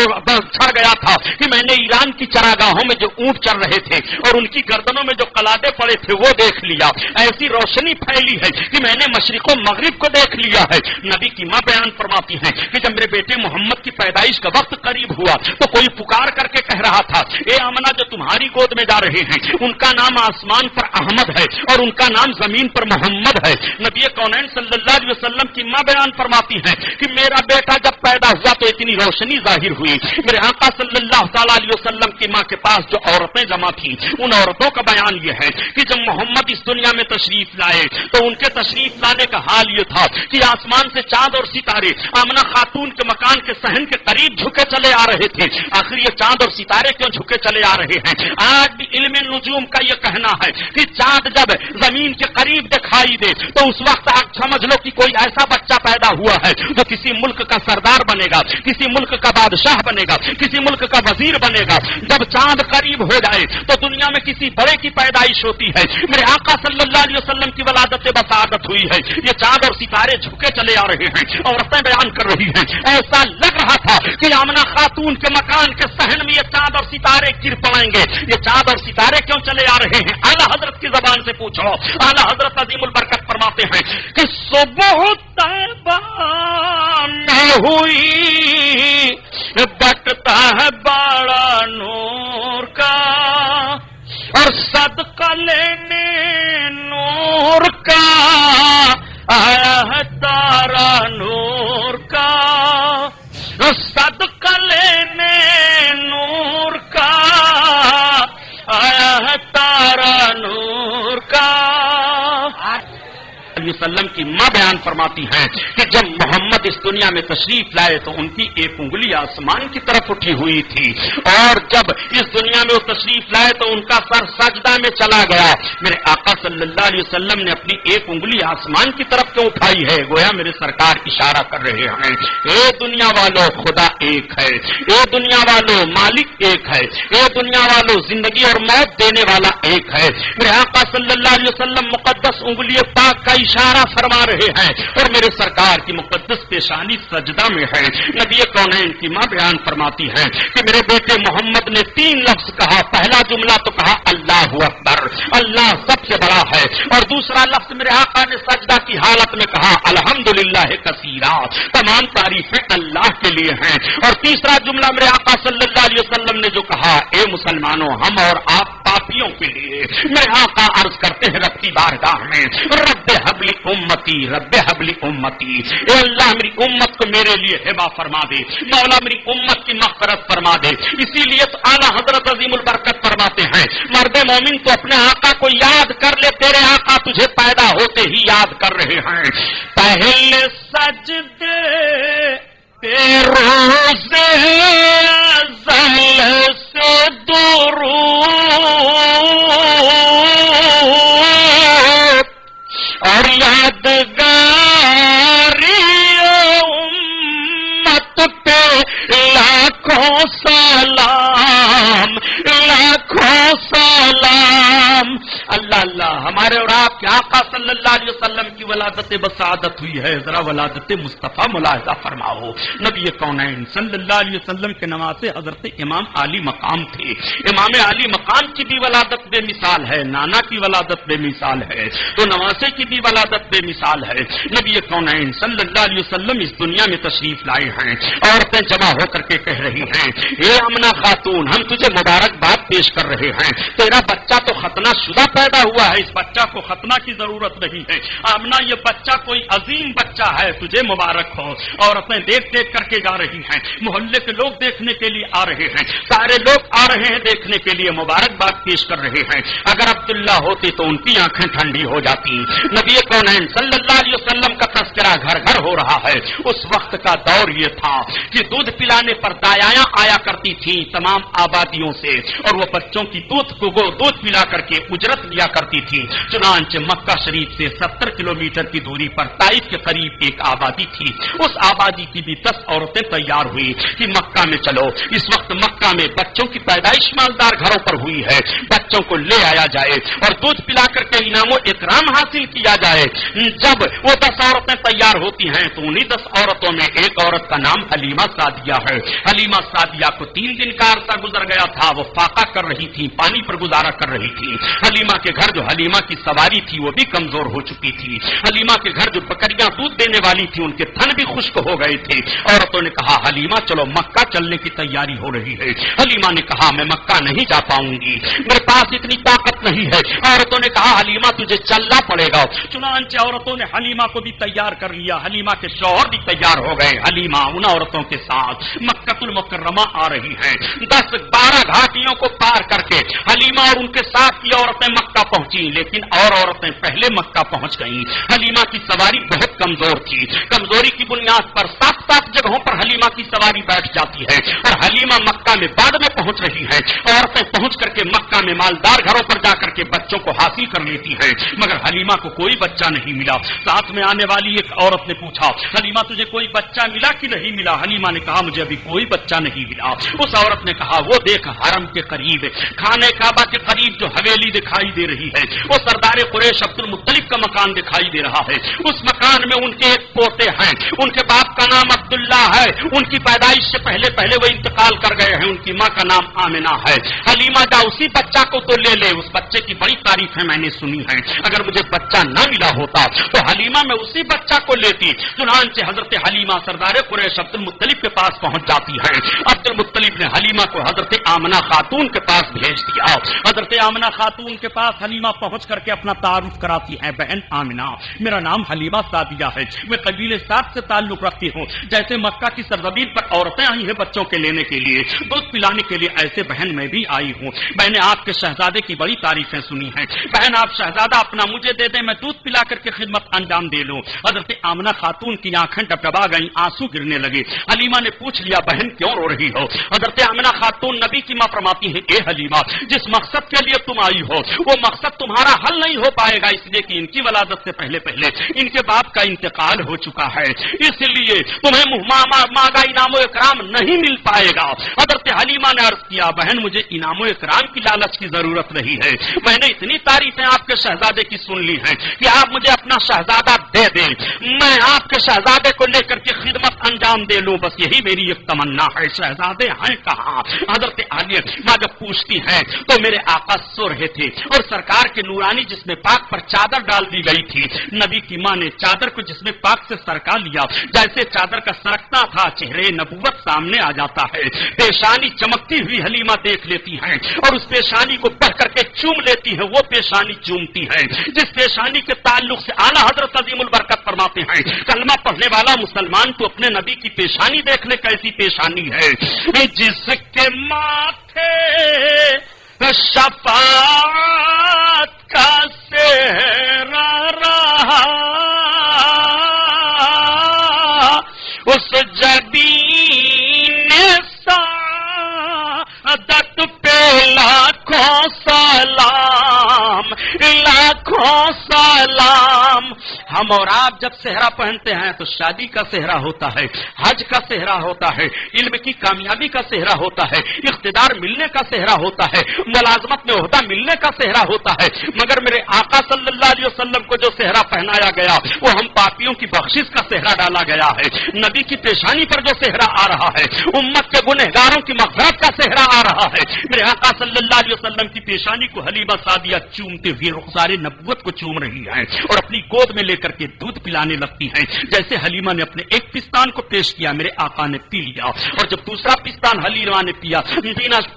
B: چھا گیا تھا کہ میں نے ایران کی چراگاہوں میں جو اونٹ چل رہے تھے اور ان کی گردنوں میں جو قلادے پڑے تھے وہ دیکھ لیا، ایسی روشنی پھیلی ہے کہ میں نے مشرق و مغرب کو دیکھ لیا ہے۔ نبی کی ماں بیان فرماتی ہیں کہ جب میرے بیٹے محمد کی پیدائش کا وقت قریب ہوا تو کوئی پکار کر کے کہہ رہا تھا، اے آمنہ جو تمہاری گود میں جا رہے ہیں ان کا نام آسمان پر احمد ہے اور ان کا نام زمین پر محمد ہے۔ نبی کونین صلی اللہ علیہ وسلم کی ماں بیان فرماتی ہیں کہ میرا بیٹا جب پیدا ہوا تو اتنی روشنی ظاہر ہوئی، میرے آقا صلی اللہ تعالیٰ علیہ وسلم کی ماں کے پاس جو عورتیں جمع تھیں ان عورتوں کا بیان یہ ہے کہ جب محمد اس دنیا میں تشریف لائے تو ان کے تشریف لانے کا حال یہ تھا کہ آسمان سے چاند اور ستارے آمنہ خاتون کے مکان کے صحن کے قریب جھکے چلے آ رہے تھے۔ آخر یہ چاند اور ستارے کیوں جھکے چلے آ رہے ہیں؟ آج بھی علم نجوم کا یہ کہنا ہے کہ چاند جب زمین کے قریب دکھائی دکھائی دے تو اس وقت آپ سمجھ لو کہ کوئی ایسا بچہ پیدا ہوا ہے جو کسی ملک کا سردار بنے گا، کسی ملک کا بادشاہ بنے گا، کسی ملک کا وزیر بنے گا۔ جب چاند قریب ہو جائے تو دنیا میں کسی بڑے کی پیدائش ہوتی ہے۔ میرے آقا صلی اللہ علیہ وسلم کی ولادت بسعادت ہوئی ہے، یہ چاند اور ستارے جھکے چلے آ رہے ہیں، عورتیں بیان کر رہی ہیں ایسا لگ رہا تھا کہ آمنہ خاتون کے مکان کے صحن میں یہ چاند اور ستارے گر پڑیں گے۔ یہ چاند اور ستارے کیوں چلے آ رہے ہیں؟ اعلیٰ حضرت کی زبان سے پوچھو۔ اعلیٰ حضرت عظیم البرکت فرماتے ہیں کہ صبح طیبہ میں ہوئی بٹتا ہے بڑا نور کا، اور صدقہ لینے نور کا آیا ہے تارا نور کا، صدقہ لینے نور کا آیا ہے تارا نور کا۔ علیہ وسلم کی ماں بیان فرماتی ہیں کہ جب محمد اس دنیا میں تشریف لائے تو ان کی ایک انگلی آسمان کی طرف اٹھی ہوئی تھی، اور جب اس دنیا میں وہ تشریف لائے تو ان کا سر سجدہ میں چلا گیا۔ میرے آقا صلی اللہ علیہ وسلم نے اپنی ایک انگلی آسمان کی طرف کیوں اٹھائی ہے؟ گویا میرے سرکار اشارہ کر رہے ہیں، اے دنیا والو خدا ایک ہے، اے دنیا والو مالک ایک ہے، اے دنیا والو زندگی اور موت دینے والا ایک ہے۔ میرے آقا صلی اللہ علیہ وسلم مقدس انگلی پاک کا اشارہ فرما رہے ہیں، اور میرے سرکار کی مقدس پیشانی سجدہ میں ہے۔ نبی کونین کی ماں بیان فرماتی ہے کہ میرے بیٹے محمد نے 3 لفظ کہا۔ پہلا جملہ تو کہا اللہ اکبر، اللہ سب سے بڑا ہے، اور دوسرا لفظ میرے آقا نے سجدہ کی حالت میں کہا الحمدللہ کثیرا، تمام تعریفیں اللہ کے لیے ہیں، اور تیسرا جملہ میرے آقا صلی اللہ علیہ وسلم نے جو کہا اے مسلمانوں ہم اور آپ پاپیوں کے لیے۔ میرے آقا عرض کرتے ہیں رب کی بارگاہ میں رب حبلی امتی، رب حبلی امتی، اے اللہ میری امت کو میرے لیے ہبہ فرما دے، مولا میری امت کی مغفرت فرما دے۔ اسی لیے تو اعلیٰ حضرت عظیم البرکت فرماتے ہیں مرد مومن تو اپنے آقا کو یاد کر لے، تیرے آقا تجھے پیدا ہوتے ہی یاد کر رہے ہیں۔ پہلے سجدے روز ازل سے درود اور یادگاری امت پہ لاکھوں سلام، لاکھوں سلام۔ اللہ اللہ، ہمارے اور آپ کے آقا صلی اللہ علیہ وسلم کی ولادت بسعادت ہوئی ہے، ذرا ولادت مصطفیٰ ملاحظہ فرماؤ۔ نبی کونین صلی اللہ علیہ وسلم کے نواسے حضرت امام عالی مقام تھے۔ امام عالی مقام کی بھی ولادت بے مثال ہے، نانا کی ولادت بے مثال ہے، تو نواسے کی بھی ولادت بے مثال ہے۔ نبی کونین صلی اللہ علیہ وسلم اس دنیا میں تشریف لائے ہیں، عورتیں جمع ہو کر کے کہہ رہی ہیں اے آمنہ خاتون ہم تجھے مبارکباد پیش کر رہے ہیں، تیرا بچہ تو ختنہ شدہ پیدا ہوا ہے، اس بچہ کو ختنہ کی ضرورت نہیں ہے، آمنہ یہ بچہ کوئی عظیم بچہ ہے، تجھے مبارک ہو۔ عورتیں دیکھ دیکھ کر کے جا رہی ہیں، محلے کے لوگ دیکھنے کے لیے آ رہے ہیں، سارے لوگ آ رہے ہیں دیکھنے کے لیے، مبارکباد پیش کر رہے ہیں۔ اگر عبداللہ ہوتی تو ان کی آنکھیں ٹھنڈی ہو جاتی۔ نبی کونین صلی اللہ علیہ وسلم کا تذکرہ گھر گھر ہو رہا ہے۔ اس وقت کا دور یہ تھا کہ دودھ پلانے پر دایاں آیا کرتی تھی تمام آبادیوں سے، اور وہ بچوں کی دودھ پلا کر کے اجرت لیا کرتی تھی۔ چنانچہ مکہ شریف سے 70 کلومیٹر کی دوری پر طائف کے قریب ایک آبادی تھی، اس آبادی کی بھی 10 عورتیں تیار ہوئی کہ مکہ میں چلو۔ اس وقت مکہ میں بچوں کی پیدائش مالدار گھروں پر ہوئی ہے، بچوں کو لے آیا جائے اور دودھ پلا کر کے انعام و اکرام حاصل کیا جائے۔ جب وہ 10 عورتیں تیار ہوتی ہیں تو انہی 10 عورتوں میں ایک عورت کا نام حلیمہ سعدیہ ہے۔ حلیمہ سعدیہ کو 3 دن کا عرصہ گزر گیا تھا، وہ فاقہ کر رہی تھی، پانی پر گزارا کر رہی تھی۔ حلیمہ کے گھر جو حلیمہ کی سواری تھی وہ بھی کمزور ہو چکی تھی۔ حلیمہ کے گھر جو بکریاں دودھ دینے والی تھی ان کے تھن بھی خشک ہو گئے تھے۔ عورتوں نے کہا حلیمہ چلو مکہ چلنے کی تیاری ہو رہی ہے۔ حلیمہ نے کہا میں مکہ نہیں جا پاؤں گی، میرے پاس اتنی طاقت نہیں ہے۔ عورتوں نے کہا حلیمہ تجھے چلنا پڑے گا۔ چنانچہ عورتوں نے حلیمہ کو بھی تیار کر لیا. حلیمہ کے شوہر بھی تیار ہو گئے. حلیمہ ان عورتوں کے ساتھ مکہ المکرمہ آ رہی ہیں. 10-12 گھاٹیوں کو پار کر کے حلیمہ اور ان کے ساتھ کی عورتیں مکہ پہنچی, لیکن اور عورتیں پہلے مکہ پہنچ گئیں. حلیمہ کی سواری بہت کمزور تھی. کمزوری کی بنیاد پر 7 جگہوں پر حلیمہ کی سواری بیٹھ جاتی ہے اور حلیمہ مکہ میں بعد میں پہنچ رہی ہے. عورتیں پہنچ کر کے مکہ میں مالدار گھروں پر جا کر کے بچوں کو حاصل کر لیتی ہے, مگر حلیمہ کو کوئی بچہ نہیں ملا. ساتھ میں آنے والی ایک عورت نے پوچھا, حلیمہ تجھے کوئی بچہ ملا کہ نہیں ملا؟ حلیمہ نے کہا مجھے ابھی کوئی بچہ نہیں ملا. اس عورت نے کہا وہ دیکھ حرم کے قریب خانہ کعبہ کے قریب جو حویلی دکھائی دے رہی ہے وہ سردار قریش عبد المطلب کا مکان دکھائی دے رہا ہے. اس مکان میں ان کے ایک پوتے ہیں, ان کے باپ کا نام عبداللہ ہے. ان کی پیدائش سے پہلے وہ انتقال کر گئے ہیں. ان کی ماں کا نام آمنہ ہے. حلیمہ جا اسی بچہ کو تو لے لے. اس بچے کی بڑی تعریفیں میں نے سنی ہیں. اگر مجھے بچہ نہ ملا ہوتا تو حلیمہ میں اسی بچہ کو لیتی. چنانچہ حضرت حلیمہ سردار قریش عبد المطلب کے پاس پہنچ جاتی ہے. عبد المطلب نے حلیمہ کو حضرت آمنہ خاتون کے پاس بھیج دیا. حضرت آمنہ خاتون کے پاس حلیمہ پہنچ کر کے اپنا تعارف کراتی ہے. بہن آمنہ, میرا نام حلیمہ سعدیہ ہے. میں قبیلے سعد سے تعلق رکھتی ہوں. جیسے مکہ کی سرزمین پر عورتیں آئی ہیں بچوں کے لینے کے لیے, دودھ پلانے کے لیے, ایسے بہن میں بھی آئی ہوں. میں نے آپ کے شہزادے کی بڑی تعریفیں سنی ہیں. بہن آپ شہزادہ اپنا مجھے دے دیں, میں دودھ پلا کر کے خدمت انجام دے لوں. حضرت آمنہ خاتون کی آنکھیں ڈبڈبا گئیں, آنسو گرنے لگے. حلیمہ نے پوچھ لیا بہن کیوں رو رہی ہو؟ حضرت آمنہ خاتون نبی کی ماں فرماتی ہیں اے حلیمہ, جس مقصد کے لیے تم آئی ہو وہ مقصد تمہارا حل نہیں ہو پائے گا, اس لیے کہ ان کی ولادت سے پہلے ان کے باپ کا انتقال ہو چکا ہے, اس لیے تمہیں مانگا انعام و اکرام نہیں مل پائے گا. حضرت حلیمہ نے عرض کیا بہن مجھے انعام و اکرام کی لالچ کی ضرورت نہیں ہے. میں نے اتنی تعریفیں آپ کے شہزادے کی سن لی ہیں کہ آپ مجھے اپنا شہزادہ دے دیں, میں آپ کے شہزادے کو لے کر کے خدمت انجام دے لوں, بس یہی میری ایک تمنا ہے. شہزادے ہیں کہاں؟ حضرت حلیمہ جب پوچھتی ہیں تو میرے آقا سو رہے تھے اور سرکار کے نورانی جسم پاک پر چادر ڈال دی گئی تھی. نبی کی ماں نے چادر کو جسم پاک سے سرکا لیا. جیسے چادر کا سرکنا تھا چہرے نبوت سامنے آ جاتا ہے. پیشانی چمکتی ہوئی حلیمہ دیکھ لیتی ہیں اور اس پیشانی کو پڑھ کر کے چوم لیتی ہیں. وہ پیشانی چومتی ہے جس پیشانی کے تعلق سے اعلیٰ حضرت عظیم البرکت فرماتے ہیں کلمہ پڑھنے والا مسلمان تو اپنے نبی کی پیشانی دیکھ لے کیسی پیشانی ہے. جس کے ماتھے شفاعت کا سہرا رہا اس جبین سعادت پہ لاکھوں سلام لاکھوں سلام. ہم اور آپ جب صحرا پہنتے ہیں تو شادی کا صحرا ہوتا ہے, حج کا صحرا ہوتا ہے, علم کی کامیابی کا صحرا ہوتا ہے, اقتدار ملنے کا صحرا ہوتا ہے, ملازمت میں عہدہ ملنے کا صحرا ہوتا ہے. مگر میرے آقا صلی اللہ علیہ وسلم کو جو صحرا پہنایا گیا وہ ہم پاپیوں کی بخشش کا صحرا ڈالا گیا ہے. نبی کی پیشانی پر جو صحرا آ رہا ہے امت کے گنہگاروں کی مغفرت کا صحرا آ رہا ہے. میرے آقا صلی اللہ علیہ وسلم کی پیشانی کو حلیمہ سعدیہ چومتے ہوئے رخسار نبوت کو چوم رہی ہیں اور اپنی گود میں لے کر کے دودھ پلانے لگتی ہیں. جیسے حلیمہ نے اپنے ایک پستان کو پیش کیا میرے آقا نے پی لیا, اور جب دوسرا پستان حلیمہ نے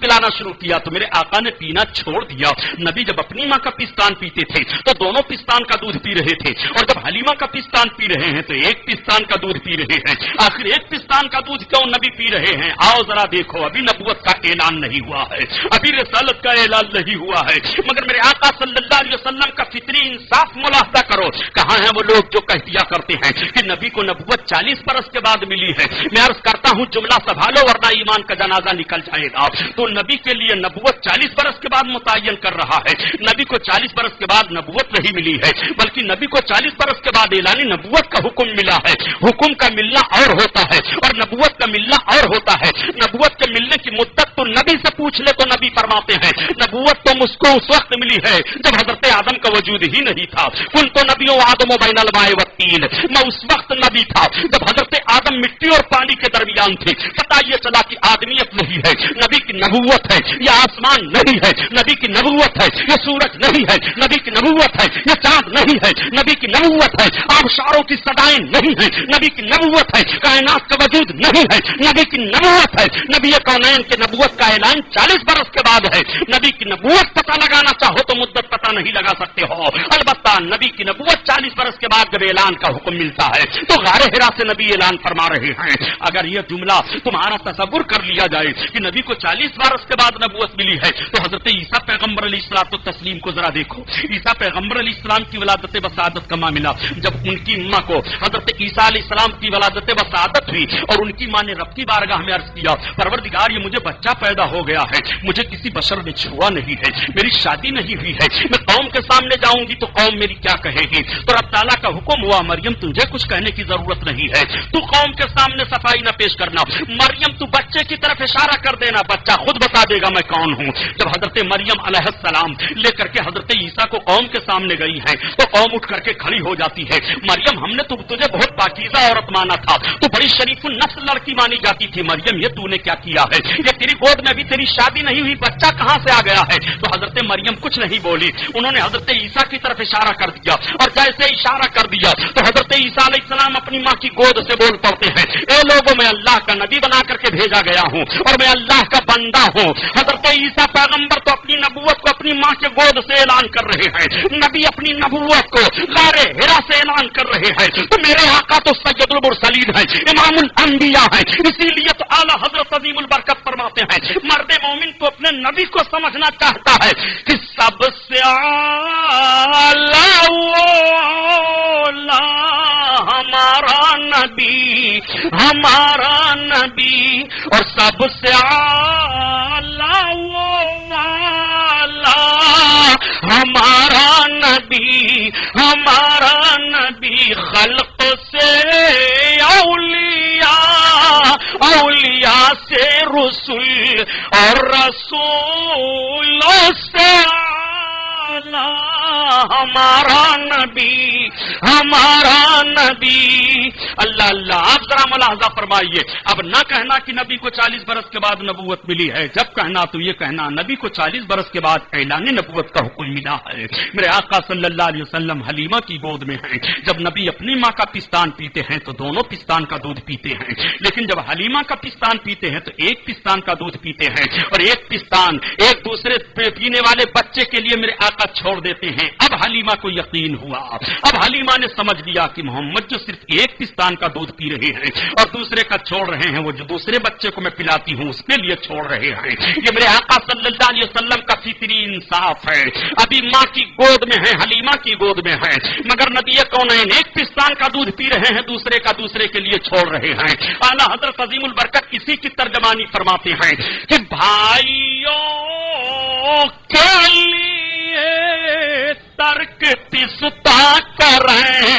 B: پلانا شروع کیا تو میرے آقا نے پینا چھوڑ دیا. نبی جب اپنی ماں کا پستان پیتے تھے تو دونوں پستان کا دودھ پی رہے تھے, اور جب حلیمہ کا پستان پی رہے ہیں تو ایک پستان کا دودھ پی رہے ہیں. آخر ایک پستان کا دودھ کیوں نبی پی رہے ہیں؟ آؤ ذرا دیکھو, ابھی نبوت کا اعلان نہیں ہوا ہے, ابھی رسالت کا اعلان نہیں ہوا ہے, مگر میرے آقا صلی اللہ علیہ وسلم کا فطری انصاف ملاحظہ کرو. کہاں ہیں وہ لوگ جو کہتیا کرتے ہیں کہ نبی کو نبوت 40 برس کے بعد ملی ہے؟ میں عرض کرتا ہوں جملہ سنبھالو ورنہ ایمان کا جنازہ نکل جائے گا. تو نبی کے لیے نبوت 40 برس کے بعد متعین کر رہا ہے. نبی کو 40 برس کے بعد نبوت نہیں ملی ہے, بلکہ نبی کو 40 برس کے بعد اعلان نبوت کا حکم ملا ہے. حکم کا ملنا اور ہوتا ہے اور نبوت کا ملنا اور ہوتا ہے. نبوت کے ملنے کی مدت تو نبی سے پوچھ لے تو نبی فرماتے ہیں نبوت تو مجھ کو اس وقت ملی ہے جب حضرت آدم کا وجود ہی نہیں تھا. کن تو نبیوں آدم و بین الماء والطین, میں اس وقت نبی تھا جب حضرت آدم مٹی اور پانی کے درمیان تھے. پتہ یہ چلا کہ آدمیت نہیں ہے, نبی کی نبوت ہے. یہ آسمان نہیں ہے, نبی کی نبوت ہے. یہ سورج نہیں ہے, نبی کی نبوت ہے. یہ چاند نہیں ہے, نبی نبی کی نبوت ہے، آبشاروں کی صدائیں نہیں ہیں، نبی کی نبوت ہے، کائنات کا وجود نہیں ہے، نبی کی نبوت ہے، نبی کونین کی نبوت کا اعلان 40 برس کے بعد ہے۔ نبی کی نبوت پتہ لگانا چاہو تو مدت پتہ نہیں لگا سکتے ہو، البتہ نبی کی نبوت 40 برس کے بعد جب اعلان کا حکم ملتا ہے تو غار حرا سے نبی اعلان فرما رہے ہیں۔ اگر یہ جملہ تمہارا تصور کر لیا جائے کہ نبی کو 40 برس کے بعد نبوت ملی ہے تو حضرت عیسیٰ پیغمبر علیہ الصلوۃ والتسلیم کو ذرا دیکھو۔ عیسیٰ پیغمبر علیہ السلام کی ولادت وسعادت کا معاملہ جب ان کی ماں کو حضرت عیسیٰ علیہ السلام کی ولادت وسعادت ہوئی اور ان کی ماں نے رب کی بارگاہ میں عرض کیا، پروردگار یہ مجھے بچہ پیدا ہو گیا ہے، مجھے کسی بشر نے چھوا نہیں ہے، میری شادی نہیں ہوئی ہے، میں قوم کے سامنے جاؤں گی تو قوم میری کیا کہے گی؟ تو رب تعالیٰ کا حکم ہوا، مریم تجھے کچھ کہنے کی ضرورت نہیں ہے، تو قوم کے سامنے صفائی نہ پیش کرنا، مریم تو بچے کی طرف اشارہ کر دینا، بچہ خود بتا دے گا میں کون ہوں۔ جب حضرت مریم علیہ السلام لے کر کے حضرت عیسیٰ کو قوم کے سامنے گئی ہے تو قوم اٹھ کر کے کھڑی ہو جاتی ہے، مریم ہم نے تجھے بہت پاکیزہ عورت مانا تھا، تو بڑی شریف النفس لڑکی مانی جاتی تھی، مریم یہ تو نے کیا کیا ہے؟ یہ تیری گود میں بھی تیری شادی نہیں ہوئی، بچہ کہاں سے آ گیا ہے؟ تو حضرت مریم کچھ نہیں بولی، انہوں نے حضرت عیسیٰ کی طرف اشارہ کر دیا، اور جیسے اشارہ کر دیا تو حضرت عیسیٰ علیہ السلام اپنی ماں کی گود سے بول پڑتے ہیں، اے لوگوں میں اللہ کا نبی بنا کر کے بھیجا گیا ہوں اور میں اللہ کا بندہ ہوں۔ حضرت عیسیٰ پیغمبر تو اپنی نبوت کو اپنی ماں کے گود سے اعلان کر رہے ہیں، نبی اپنی نبوت کو غار حرا سے اعلان کر رہے ہیں، تو میرے آقا تو سید المرسلین ہے، امام الانبیاء ہے، اسی لیے تو اعلیٰ حضرت عظیم البرکت فرماتے ہیں مرد مومن تو اپنے نبی کو سمجھنا چاہتا ہے کہ سب سے اعلیٰ ہمارا نبی، ہمارا نبی، اور سب سے اعلیٰ ہمارا نبی، ہمارا نبی، خلق سے اولیاء، اولیاء سے رسول اور رسولوں سے ہمارا نبی، ہمارا نبی۔ اللہ اللہ، آپ ذرا ملاحظہ فرمائیے، اب نہ کہنا کہ نبی کو 40 برس کے بعد نبوت ملی ہے، جب کہنا تو یہ کہنا نبی کو 40 برس کے بعد اعلان نبوت کا حکم ملا ہے۔ میرے آقا صلی اللہ علیہ وسلم حلیمہ کی گود میں ہیں، جب نبی اپنی ماں کا پستان پیتے ہیں تو دونوں پستان کا دودھ پیتے ہیں، لیکن جب حلیمہ کا پستان پیتے ہیں تو ایک پستان کا دودھ پیتے ہیں، اور ایک پستان ایک دوسرے پینے والے بچے کے لیے میرے آقا چھوڑ دیتے ہیں۔ اب حلیمہ کو یقین ہوا، اب حلیمہ نے سمجھ لیا کہ محمد جو صرف ایک پستان کا دودھ پی رہے ہیں اور دوسرے کا چھوڑ رہے ہیں، وہ جو دوسرے بچے کو میں پلاتی ہوں اس کے لیے چھوڑ رہے ہیں۔ یہ میرے آقا صلی اللہ علیہ وسلم کا فطری انصاف ہے، ابھی ماں کی گود میں ہے، حلیمہ کی گود میں ہے، مگر نبی کونین ایک پستان کا دودھ پی رہے ہیں، دوسرے کا دوسرے کے لیے چھوڑ رہے ہیں۔ اعلیٰ حضرت عظیم البرکت اسی کی ترجمانی فرماتے ہیں کہ بھائیوں کے لیے ترک پستا کریں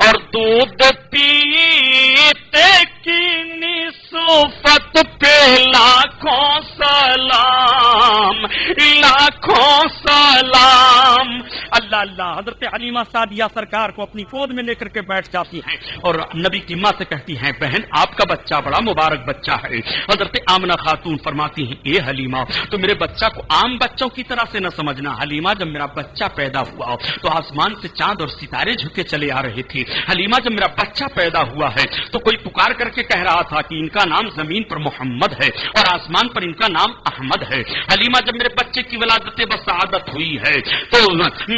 B: اور دودھ پیتے کی نسبت پہ لاکھوں سلام، لاکھوں سلام۔ اللہ اللہ، حضرت حلیمہ سعدیہ سرکار کو اپنی گود میں لے کر کے بیٹھ جاتی ہیں اور نبی کی ماں سے کہتی ہیں، بہن آپ کا بچہ بڑا مبارک بچہ ہے۔ حضرت آمنہ خاتون فرماتی ہیں، اے حلیمہ تو میرے بچہ کو عام بچوں کی طرح سے نہ سمجھنا، حلیمہ جب میرا بچہ پیدا ہوا تو آسمان سے چاند اور ستارے جھکے چلے آ رہے تھے، حلیمہ جب میرا بچہ پیدا ہوا ہے تو کوئی پکار کر کے کہہ رہا تھا کہ ان کا نام زمین پر محمد ہے اور آسمان پر ان کا نام احمد ہے۔ حلیمہ جب میرے بچے کی ولادت بسعادت ہوئی ہے تو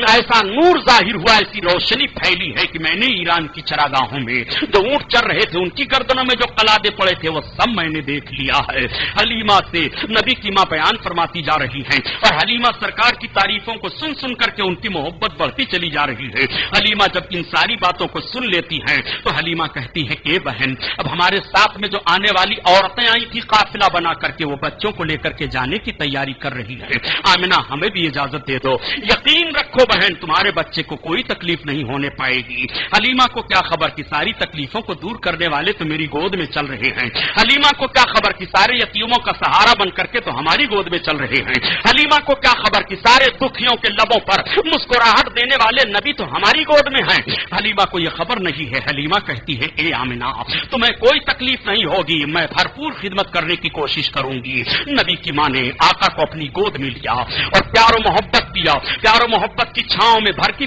B: ایسا نور ظاہر ہوا، ایسی روشنی پھیلی ہے کہ میں نے ایران کی چراگاہوں میں جو اونٹ چر رہے تھے ان کی گردنوں میں جو قلادے پڑے تھے وہ سب میں نے دیکھ لیا ہے۔ حلیمہ سے نبی کی ماں بیان فرماتی جا رہی ہیں اور حلیمہ سرکار کی تعریفوں کو سن سن کر کے ان کی محبت بڑھتی چلی جا رہی ہے۔ حلیمہ جب ان ساری باتوں کو سن لیتی ہیں تو حلیمہ کہتی ہے، اے بہن اب ہمارے ساتھ میں جو آنے والی عورتیں آئی تھی قافلہ بنا کر کے، وہ بچوں کو لے کر کے جانے کی تیاری کر رہی ہے، آمنہ ہمیں بھی اجازت دے دو، یقین رکھو بہن تمہارے بچے کو کوئی تکلیف نہیں ہونے پائے گی۔ حلیمہ کو کیا خبر کہ ساری تکلیفوں کو دور کرنے والے تو میری گود میں چل رہے ہیں، حلیمہ کو کیا خبر کہ سارے یتیموں کا سہارا بن کر کے تو ہماری گود میں چل رہے ہیں، حلیمہ کو کیا خبر کہ سارے دکھیوں کے لبوں پر مسکراہٹ دینے والے نبی تو ہماری گود میں ہیں۔ حلیمہ کو یہ خبر نہیں ہے، حلیمہ کہتی ہے، اے آمنہ تمہیں کوئی تکلیف نہیں ہوگی، میں بھرپور خدمت کرنے کی کوشش کروں گی۔ نبی کی ماں نے آقا کو اپنی گود میں لیا اور پیار و محبت دیا، پیار و محبت کی چھاؤں میں بھر کی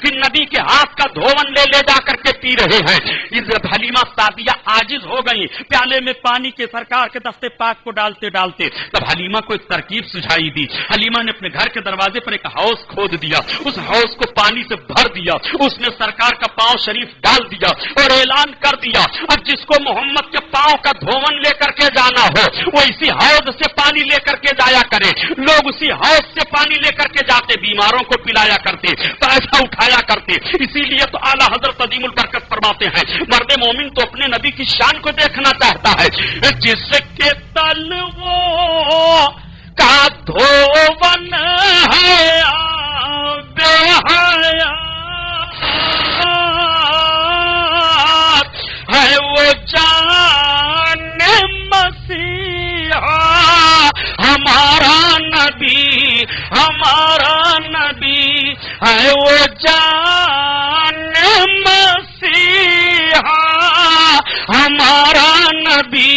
B: کہ نبی کے ہاتھ کا دھون لے جا کر کے پی رہے ہیں. جب حلیمہ سعدیہ عاجز ہو گئی پیالے میں پانی کے سرکار کے دستے پاک کو ڈالتے ڈالتے، تب حلیمہ کو ایک ترکیب سجھائی دی. حلیمہ نے اپنے گھر کے دروازے پر ایک حوض کھود دیا، اس حوض کو پانی سے بھر دیا، اس نے سرکار کا پاؤں شریف ڈال دیا اور اعلان کر دیا اب جس کو محمد کے پاؤں کا دھون لے کر کے جانا ہو وہ اسی حوض سے پانی لے کر کے جایا کرے. لوگ اسی حوض سے پانی لے کر کے جاتے، بیماروں کو پلایا کرتے، پیسہ اٹھایا کرتے. اسی لیے تو اعلیٰ حضرت عظیم البرکت فرماتے ہیں مرد مومن تو اپنے نبی کی شان کو دیکھنا چاہتا ہے. جس کے تلووں کا دھون ہے بے حیات ہے وہ جان مسیحا ہمارا نبی ہے وہ جان مسیحا ہمارا نبی.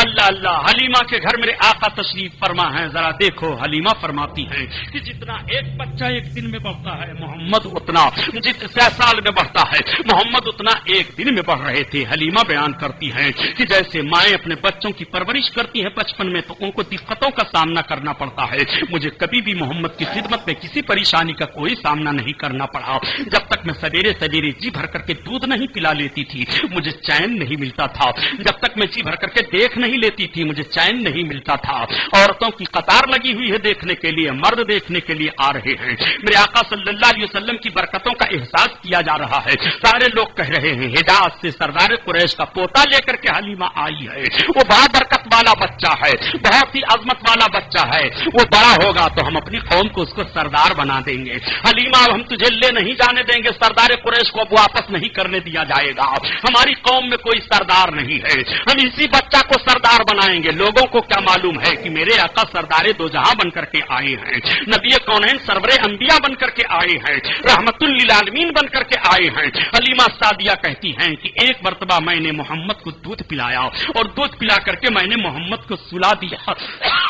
B: اللہ اللہ. حلیمہ کے گھر میرے آقا تشریف فرما ہے. ذرا دیکھو حلیمہ فرماتی ہیں کہ جتنا ایک بچہ ایک دن میں بڑھتا ہے محمد اتنا 6 سال میں بڑھتا ہے محمد اتنا ایک دن میں بڑھ رہے تھے. حلیمہ بیان کرتی ہیں کہ جیسے مائیں اپنے بچوں کی پرورش کرتی ہیں بچپن میں تو ان کو دقتوں کا سامنا کرنا پڑتا ہے. مجھے کبھی بھی محمد کی خدمت میں کسی پریشانی کا کوئی سامنا نہیں کرنا پڑا. جب تک میں سویرے سویرے جی بھر کر کے دودھ نہیں پلا لیتی تھی مجھے چین نہیں ملتا تھا. جب تک میں جی بھر کر کے دیکھ نہیں لیتی تھی مجھے چین نہیں ملتا تھا. عورتوں کی قطار لگی ہوئی ہے دیکھنے کے لیے، مرد دیکھنے کے لیے آ رہے ہیں. میرے آقا صلی اللہ علیہ وسلم کی برکتوں کا احساس کیا جا رہا ہے. سارے لوگ کہہ رہے ہیں حجاز سے سردار قریش کا پوتا لے کر کے حلیمہ آئی ہے. وہ بڑا برکت والا بچہ ہے، بہت ہی عظمت والا بچہ ہے. وہ بڑا ہوگا تو ہم اپنی قوم کو اس کو سردار بنا دیں گے. حلیمہ ہم تجھے لے نہیں جانے دیں گے، سردار قریش کو اب واپس نہیں کرنے دیا جائے گا. ہماری قوم میں کوئی سردار نہیں ہے، ہم اسی بچہ کو سردار بنائیں گے. لوگوں کو کیا معلوم ہے کہ میرے آقا سردار دو جہاں بن کر کے آئے ہیں، نبی کونین سرور انبیاء بن کر کے آئے ہیں، رحمت للعالمین بن کر کے آئے ہیں. حلیمہ سعدیہ کہتی ہیں کہ ایک مرتبہ میں نے محمد کو دودھ پلایا اور دودھ پلا کر کے میں نے محمد کو سلا دیا.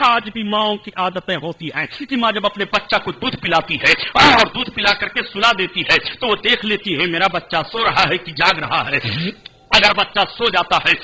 B: آج بھی ماؤں کی عادتیں ہوتی ہیں کہ ماں جب اپنے بچہ کو دودھ پلاتی ہے اور دودھ پلا کر کے سلا دیتی ہے تو وہ دیکھ لیتی ہے میرا بچہ سو رہا ہے کہ جاگ رہا ہے. اگر بچہ سو جاتا ہے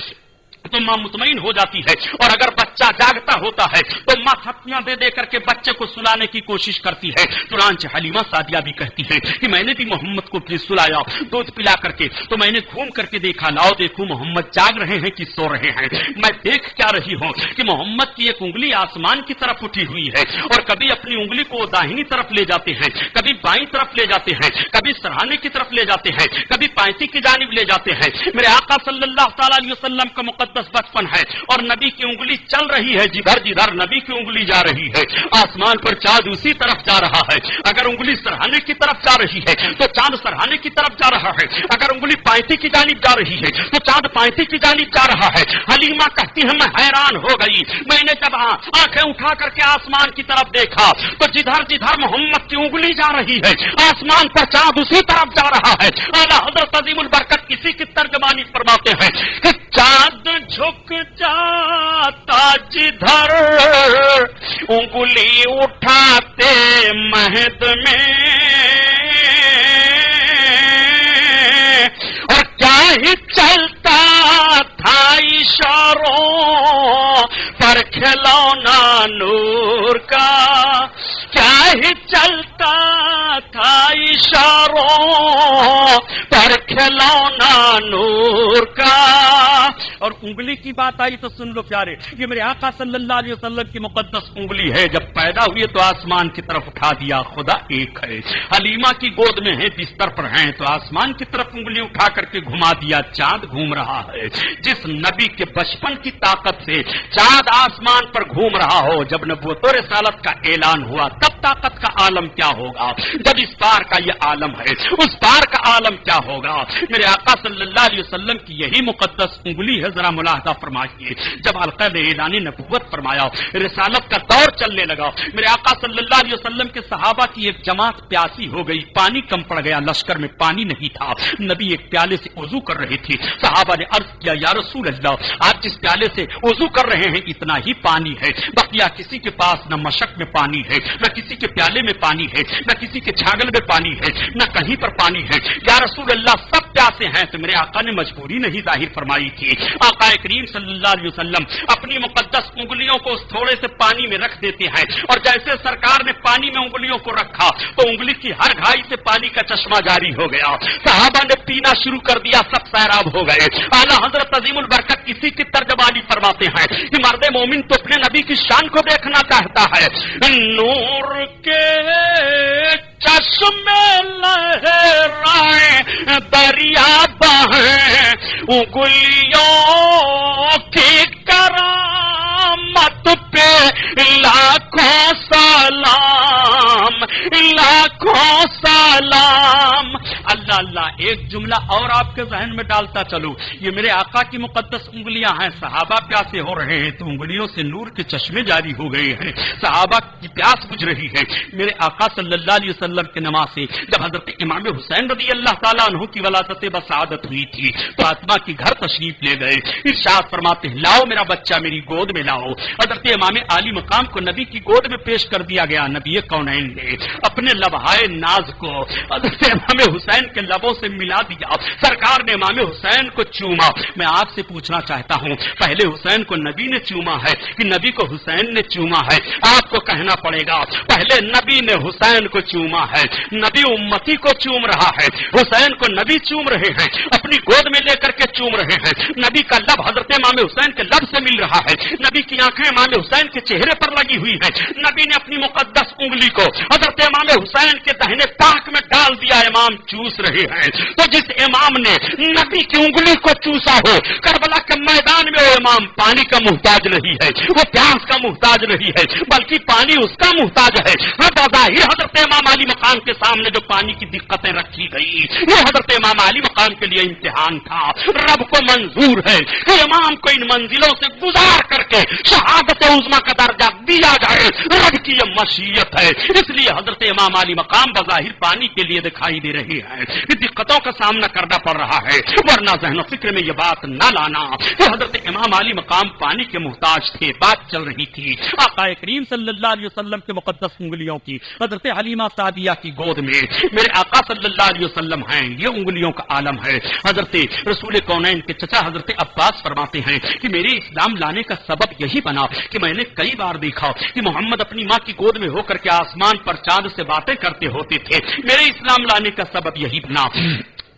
B: تو ماں مطمئن ہو جاتی ہے اور اگر بچہ جاگتا ہوتا ہے تو ماں تھپیاں دے کر کے بچے کو سلانے کی کوشش کرتی ہے. چنانچہ حلیمہ سعدیہ بھی کہتی ہے کہ میں نے بھی محمد کو پھر سلایا دودھ پلا کر کے تو میں نے گھوم کر کے دیکھا لاؤ دیکھو محمد جاگ رہے ہیں کہ سو رہے ہیں. میں دیکھ کیا رہی ہوں کہ محمد کی ایک انگلی آسمان کی طرف اٹھی ہوئی ہے اور کبھی اپنی انگلی کو داہنی طرف لے جاتے ہیں، کبھی بائیں طرف لے جاتے ہیں، کبھی سرہانے کی طرف لے جاتے ہیں، کبھی پائنتی کی جانب لے جاتے ہیں. میرے آقا صلی اللہ تعالی علیہ وسلم کا مقدس بچپن ہے اور نبی کی انگلی چل رہی ہے، جدھر نبی کی انگلی جا رہی ہے آسمان پر چاند اسی طرف جا رہا ہے. اگر انگلی سرہانے کی طرف جا رہی ہے تو چاند سرہانے کی طرف جا رہا ہے، اگر انگلی پائنتی کی جانب جا رہی ہے تو چاند پائنتی کی جانب جا رہا ہے. حلیمہ کہتی ہے میں حیران ہو گئی. میں نے جب آنکھیں اٹھا کر کے آسمان کی طرف دیکھا تو جدھر محمد کی انگلی جا رہی ہے آسمان پر چاند اسی طرف جا رہا ہے. اعلیٰ حضرت عظیم البرکت کسی کی ترجمانی فرماتے ہیں کہ چاند جھک جاتا جدھر انگلی اٹھاتے مہد میں اور کیا ہی چلتا تھا اشاروں پر کھلونا نور کا، کیا ہی چلتا تھا اشاروں پر کھلونا نور کا. اور انگلی کی بات آئی تو سن لو پیارے، یہ میرے آقا صلی اللہ علیہ وسلم کی مقدس انگلی ہے. جب پیدا ہوئے تو آسمان کی طرف اٹھا دیا خدا ایک ہے. حلیمہ کی گود میں ہے بستر پر ہیں تو آسمان کی طرف انگلی اٹھا کر کے گھما دیا چاند گھوم رہا ہے. جس نبی کے بچپن کی طاقت سے چاند آسمان پر گھوم رہا ہو، جب نبوت و رسالت کا اعلان ہوا تب طاقت کا عالم کیا ہوگا. جب اس پار کا یہ عالم ہے، اس پار کا عالم کیا ہوگا؟ میرے آقا صلی اللہ علیہ وسلم کی یہی مقدس انگلی ہے، ذرا ملاحظہ فرمائیے۔ جب حلقہ نے اعلان نبوت فرمایا، رسالت کا دور چلنے لگا، میرے آقا صلی اللہ علیہ وسلم کے صحابہ کی ایک جماعت پیاسی ہو گئی، پانی کم پڑ گیا، لشکر میں پانی نہیں تھا، نبی ایک پیالے سے وضو کر رہے تھے، صحابہ نے عرض کیا یا رسول اللہ، آپ جس پیالے سے وضو کر رہے ہیں اتنا ہی پانی ہے، بقیہ کسی کے پاس نہ مشک میں پانی ہے، نہ کسی کے پیالے میں پانی ہے، نہ کسی کے چھاگل میں پانی ہے، نہ کہیں پر پانی ہے، یا رسول اللہ سب پیاسے ہیں۔ تو میرے آقا نے مجبوری نہیں ظاہر فرمائی تھی، آقا کریم صلی اللہ علیہ وسلم اپنی مقدس انگلیوں کو اس تھوڑے سے پانی میں رکھ دیتے ہیں، اور جیسے سرکار نے پانی میں انگلیوں کو رکھا تو انگلی کی ہر گھائی سے پانی کا چشمہ جاری ہو گیا، صحابہ نے پینا شروع کر دیا، سب سیراب ہو گئے۔ اعلیٰ حضرت عظیم البرکت کسی کی ترجمانی فرماتے ہیں کہ مرد مومن تو اپنے نبی کی شان کو دیکھنا چاہتا ہے، نور کے چشمے لہرائیں دریا بہیں، انگلیوں کی کرامت پہ لاکھوں سلام، لاکھوں سلام۔ اللہ اللہ، ایک جملہ اور آپ کے ذہن میں ڈالتا چلو، یہ میرے آقا کی مقدس انگلیاں ہیں، صحابہ پیاسے ہو رہے ہیں تو انگلیوں سے نور کے چشمے جاری ہو گئے ہیں، صحابہ کی پیاس بجھ رہی ہے۔ میرے آقا صلی اللہ علیہ وسلم کے نماز سے جب حضرت امام حسین رضی اللہ تعالیٰ عنہ کی ولادت بسعادت ہوئی تھی، فاطمہ کی گھر تشریف لے گئے، ارشاد فرماتے ہیں لاؤ میرا بچہ میری گود میں لاؤ۔ حضرت امام عالی مقام کو نبی کی گود میں پیش کر دیا گیا، نبی کونین نے اپنے لبہائے ناز کو حضرت امام حسین کے لبوں سے ملا دیا، سرکار نے امام حسین کو چوما۔ میں آپ سے پوچھنا چاہتا ہوں، پہلے حسین کو نبی نے چوما ہے کہ نبی کو حسین نے چوما ہے؟ آپ کو کہنا پڑے گا پہلے نبی نے حسین کو چوما ہے، نبی امتی کو چوم رہا ہے، حسین کو نبی چوم رہے ہیں، اپنی گود میں لے کر کے چوم رہے ہیں، نبی کا لب حضرت امام حسین کے لب سے مل رہا ہے، نبی کی آنکھیں امام حسین کے چہرے پر لگی ہوئی ہیں، نبی نے اپنی مقدس انگلی کو حضرت امام حسین کے دہنے پاک میں ڈال دیا، امام چوس رہے ہیں۔ تو جس امام نے نبی کی انگلی کو چوسا ہو، کربلا کے میدان میں وہ امام پانی کا محتاج نہیں ہے، وہ پیاس کا محتاج نہیں ہے، بلکہ پانی اس کا محتاج ہے۔ بظاہر حضرت امام علی مقام کے سامنے جو پانی کی دقتیں رکھی گئی، یہ حضرت امام علی مقام کے لیے امتحان تھا۔ رب کو منظور ہے کہ امام کو ان منزلوں سے گزار کر کے شہادت عظمیٰ کا درجہ دیا جائے، رب کی یہ مشیت ہے، اس لیے حضرت امام علی مقام بظاہر پانی کے لیے دکھائی دے رہے ہیں، دقتوں کا سامنا کرنا پڑ رہا ہے، ورنہ ذہن و فکر میں یہ بات نہ لانا کہ حضرت امام علی مقام پانی کے محتاج تھے۔ بات چل رہی تھی آقا کریم صلی اللہ علیہ وسلم کے مقدس انگلیوں کی، حضرت حلیمہ سعدیہ کی گود میں میرے آقا صلی اللہ علیہ وسلم ہیں، یہ انگلیوں کا عالم ہے۔ حضرت رسول کونین کے چچا حضرت عباس فرماتے ہیں کہ میرے اسلام لانے کا سبب یہی بنا کہ میں نے کئی بار دیکھا کہ محمد اپنی ماں کی گود میں ہو کر کے آسمان پر چاند سے باتیں کرتے ہوتے تھے، میرے اسلام لانے کا سبب یہی بنا۔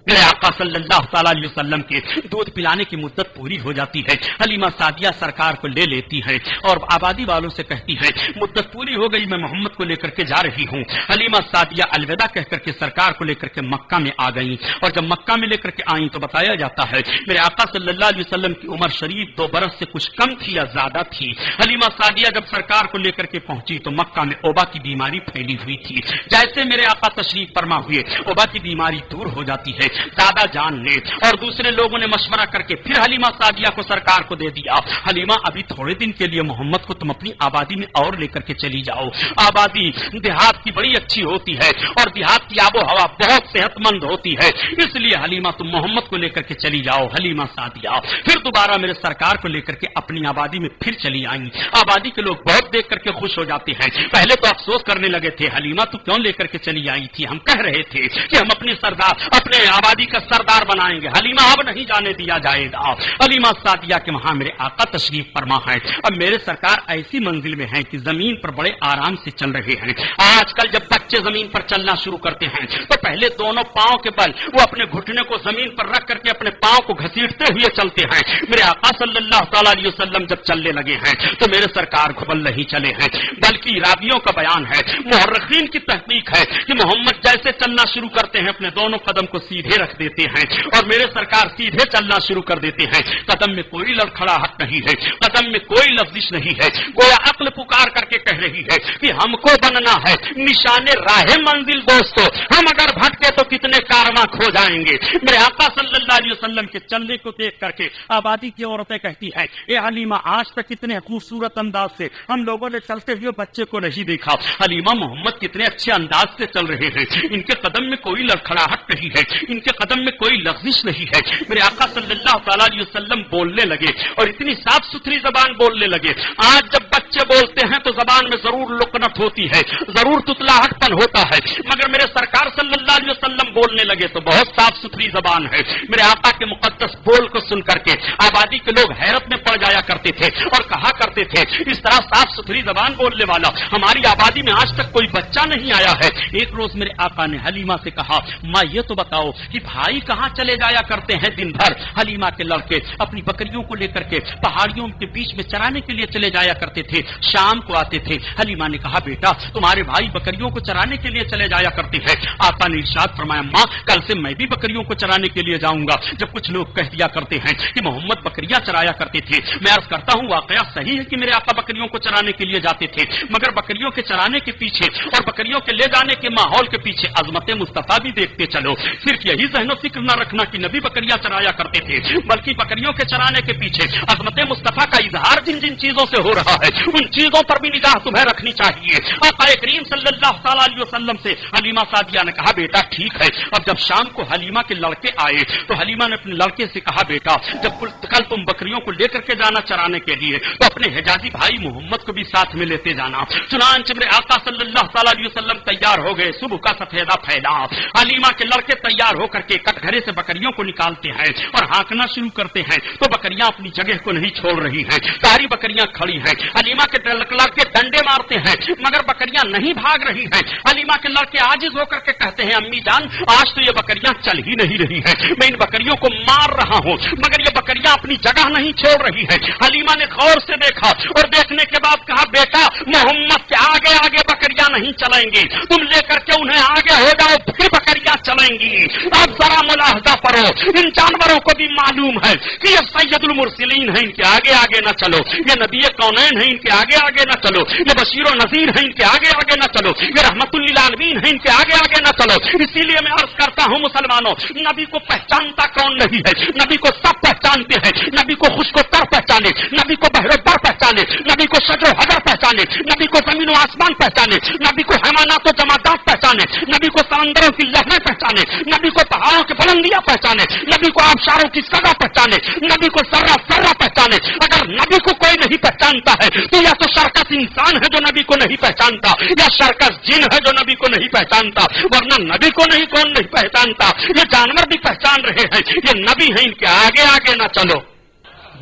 B: میرے آقا صلی اللہ تعالیٰ علیہ وسلم کے دودھ پلانے کی مدت پوری ہو جاتی ہے، حلیمہ سعدیہ سرکار کو لے لیتی ہے اور آبادی والوں سے کہتی ہے مدت پوری ہو گئی، میں محمد کو لے کر کے جا رہی ہوں۔ حلیمہ سعدیہ الوداع کہہ کر کے سرکار کو لے کر کے مکہ میں آ گئی، اور جب مکہ میں لے کر کے آئیں تو بتایا جاتا ہے میرے آقا صلی اللہ علیہ وسلم کی عمر شریف 2 برس سے کچھ کم تھی یا زیادہ تھی۔ حلیمہ سعدیہ جب سرکار کو لے کر کے پہنچی تو مکہ میں وبا کی بیماری پھیلی ہوئی تھی، جیسے میرے آقا تشریف فرما ہوئے وبا کی بیماری دور ہو جاتی ہے۔ دادا جان نے اور دوسرے لوگوں نے مشورہ کر کے پھر حلیمہ سعدیہ کو سرکار کو دے دیا، حلیمہ ابھی تھوڑے دن کے لیے محمد کو تم اپنی آبادی میں اور لے کر کے چلی جاؤ، آبادی دیہات کی بڑی اچھی ہوتی ہے اور دیہات کی آب و ہوا بہت صحت مند ہوتی ہے، اس لیے حلیمہ تم محمد کو لے کر کے چلی جاؤ۔ حلیمہ سعدیہ پھر دوبارہ میرے سرکار کو لے کر کے اپنی آبادی میں پھر چلی آئیں، آبادی کے لوگ بہت دیکھ کر کے خوش ہو جاتے ہیں، پہلے تو افسوس کرنے لگے تھے حلیمہ تو کیوں لے کر کے چلی آئی تھی، ہم کہہ رہے تھے کہ ہم اپنے سردار اپنے آبادی کا سردار بنائیں گے، حلیمہ اب نہیں جانے دیا جائے گا۔ حلیمہ سعدیہ کے وہاں میرے آقا تشریف فرما ہے، اب میرے سرکار ایسی منزل میں ہیں کہ زمین پر بڑے آرام سے چل رہے ہیں۔ آج کل جب بچے زمین پر چلنا شروع کرتے ہیں تو پہلے دونوں پاؤں کے بل وہ اپنے گھٹنے کو زمین پر رکھ کر کے اپنے پاؤں کو گھسیٹتے ہوئے چلتے ہیں، میرے آقا صلی اللہ تعالیٰ علیہ وسلم جب چلنے لگے ہیں تو میرے سرکار گھبل نہیں چلے ہیں، بلکہ راویوں کا بیان ہے، محرخین کی تحقیق ہے کہ محمد جیسے چلنا شروع کرتے ہیں اپنے دونوں قدم کو سیدھے رکھ دیتے ہیں اور میرے سرکار سیدھے چلنا شروع کر دیتے ہیں، قدم میں کوئی لڑکھڑاہٹ نہیں ہے، قدم میں کوئی لفزش نہیں ہے، گویا عقل پکار کر کے کہہ رہی ہے کہ ہم کو بننا ہے نشان راہ منزل دوستو، ہم اگر بھٹکے تو کتنے کارواں کھو جائیں گے۔ میرے آقا صلی اللہ علیہ وسلم کے چلنے کو دیکھ کر کے آبادی کی عورتیں کہتی ہیں، اے حلیمہ آج تک کتنے خوبصورت انداز سے ہم لوگوں نے چلتے ہوئے بچے کو نہیں دیکھا، حلیمہ محمد کتنے اچھے انداز سے چل رہے ہیں، ان کے قدم میں کوئی لڑکھڑاہٹ نہیں ہے، ان کے قدم میں کوئی لغزش نہیں ہے۔ میرے آقا صلی اللہ تعالیٰ علیہ وسلم بولنے لگے اور اتنی صاف ستھری زبان بولنے لگے۔ آج جب بچے بولتے ہیں تو زبان میں ضرور لکنت ہوتی ہے، ضرور تتلاہٹ پن ہوتا ہے، مگر میرے سرکار صلی اللہ علیہ وسلم بولنے لگے تو بہت صاف ستھری زبان ہے۔ میرے آقا کے مقدس بول کو سن کر کے آبادی کے لوگ حیرت میں پڑ جایا کرتے تھے اور کہا کرتے تھے، اس طرح صاف ستھری زبان بولنے والا ہماری آبادی میں آج تک کوئی بچہ نہیں آیا ہے۔ ایک روز میرے آقا نے حلیمہ سے کہا، ماں یہ تو بتاؤ کہ بھائی کہاں چلے جایا کرتے ہیں دن بھر؟ حلیمہ کے لڑکے اپنی بکریوں کو لے کر کے پہاڑیوں کے بیچ میں چرانے کے لیے چلے جایا کرتے تھے، شام کو آتے تھے۔ حلیمہ نے کہا، بیٹا تمہارے بھائی بکریوں کو چرانے کے لیے چلے جایا کرتے ہیں۔ آقا نے ارشاد فرمایا، ماں کل سے میں بھی بکریوں کو چرانے کے لیے جاؤں گا۔ جب کچھ لوگ کہہ دیا کرتے ہیں کہ محمد بکریاں چرایا کرتے تھے، میں عرض کرتا ہوں واقعہ صحیح ہے کہ میرے آقا بکریوں کو چرانے کے لیے جاتے تھے، مگر بکریوں کے چرانے کے پیچھے اور بکریوں کے لے جانے کے ماحول کے پیچھے عظمت مصطفیٰ بھی دیکھتے چلو۔ صرف یہی ذہن و فکر نہ رکھنا کہ نبی بکریاں چرایا کرتے تھے، بلکہ بکریوں کے چرانے کے پیچھے عظمت مصطفیٰ کا اظہار جن جن چیزوں سے ہو رہا ہے ان چیزوں پر بھی نگاہ تمہیں رکھنی چاہیے۔ آقا کریم صلی اللہ تعالیٰ علیہ وسلم سے حلیمہ سعدیہ نے کہا، بیٹا ٹھیک ہے۔ اب جب شام کو حلیمہ کے لڑکے آئے تو حلیمہ نے اپنے لڑکے سے کہا، بیٹا جب کل تم بکریوں کو لے کر کے جانا چرانے کے لیے تو اپنے حجازی بھائی محمد کو بھی ساتھ میں لیتے جانا۔ چنانچہ میرے آقا صلی اللہ تعالیٰ علیہ وسلم تیار ہو گئے، صبح کا سفیدہ پھیلا، حلیمہ کے لڑکے تیار ہو کر کے کٹگھرے سے بکریوں کو نکالتے ہیں اور ہانکنا شروع کرتے ہیں تو بکریاں اپنی جگہ کو نہیں چھوڑ رہی ہیں، ساری بکریاں کھڑی ہیں۔ حلیمہ کے لڑکے ڈنڈے مارتے ہیں مگر بکریاں نہیں بھاگ رہی ہیں۔ حلیمہ کے لڑکے عاجز ہو کر کے کہتے ہیں، امی جان آج تو یہ بکریاں چل ہی نہیں رہی ہیں، میں ان بکریوں کو مار رہا ہوں مگر یہ بکریاں اپنی جگہ نہیں چھوڑ رہی ہیں۔ حلیمہ نے غور سے دیکھا اور دیکھنے کے بعد کہا، بیٹا محمد کے آگے آگے بکریاں نہیں چلیں گی، تم لے کر کے انہیں آگے ہو جاؤ پھر بکریاں چلیں گی۔ اب ذرا ملاحظہ کرو، ان جانوروں کو بھی معلوم ہے کہ یہ سید المرسلین ہیں، ان کے آگے آگے نہ چلو، یہ نبی کونین ہیں، ان کے آگے آگے نہ چلو، یہ بشیر و نذیر ہیں، ان کے آگے آگے نہ چلو، یہ رحمت للعالمین ہیں، ان کے آگے آگے نہ چلو۔ اسی لیے میں عرض کرتا ہوں مسلمانوں، نبی کو پہچانتا کون نہیں ہے؟ نبی کو سب پہچانتے ہیں، نبی کو خشک و تر پہچانے، نبی کو بحر و بر پہچانے، نبی کو شجر و حجر پہچانے، نبی کو زمین و آسمان پہچانے، نبی کو حیوانات و جمادات پہچانے، نبی کو سمندروں کی لہریں پہچانے، نبی کو پہاڑوں کی بلندیاں پہچانے، نبی کو آبشاروں کی سزا پہچانے، نبی کو سرا سرا پہچانے۔ اگر نبی کو کوئی نہیں پہچانتا ہے تو یا تو شرکت انسان ہے جو نبی کو نہیں پہچانتا یا شرکت جن ہے جو نبی کو نہیں پہچانتا، ورنہ نبی کو نہیں کون نہیں پہچانتا؟ یہ جانور بھی پہچان رہے ہیں، یہ نبی ہیں، ان کے آگے آگے نہ چلو۔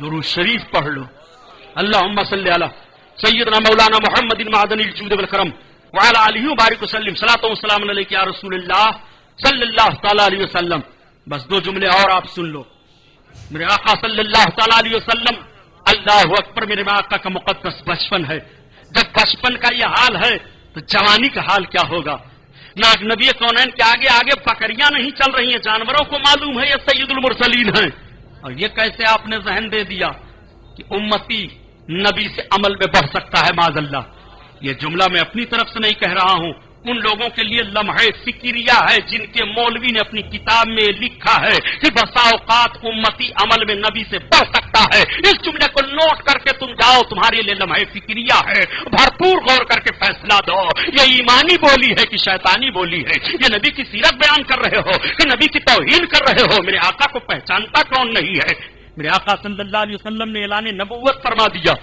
B: درود شریف پڑھ لو، اللہم صلی علی سیدنا مولانا محمد معدن الجود والکرم وعلی آلہ وبارک وسلم، صلاۃ و سلام علیک یا رسول اللہ صلی اللہ تعالی علیہ وسلم۔ بس دو جملے اور آپ سن لو۔ میرے آقا صلی اللہ تعالی علیہ وسلم، اللہ اکبر، میرے آقا کا مقدس بچپن ہے۔ جب بچپن کا یہ حال ہے تو جوانی کا حال کیا ہوگا؟ نبی کونین کے آگے آگے بکریاں نہیں چل رہی ہیں، جانوروں کو معلوم ہے یہ سید المرسلین ہیں، اور یہ کیسے آپ نے ذہن دے دیا کہ امتی نبی سے عمل میں بڑھ سکتا ہے؟ معاذ اللہ، یہ جملہ میں اپنی طرف سے نہیں کہہ رہا ہوں، ان لوگوں کے لیے لمحہ فکریہ ہے جن کے مولوی نے اپنی کتاب میں لکھا ہے کہ بسا اوقات امتی عمل میں نبی سے بڑھ سکتا ہے۔ اس جملے کو نوٹ کر کے تم جاؤ، تمہارے لیے لمحہ فکریہ ہے، بھرپور غور کر کے فیصلہ دو، یہ ایمانی بولی ہے کہ شیطانی بولی ہے؟ یہ نبی کی سیرت بیان کر رہے ہو کہ نبی کی توہین کر رہے ہو؟ میرے آقا کو پہچانتا کون نہیں ہے؟ میرے آقا صلی اللہ علیہ وسلم نے اعلان نبوت فرما دیا۔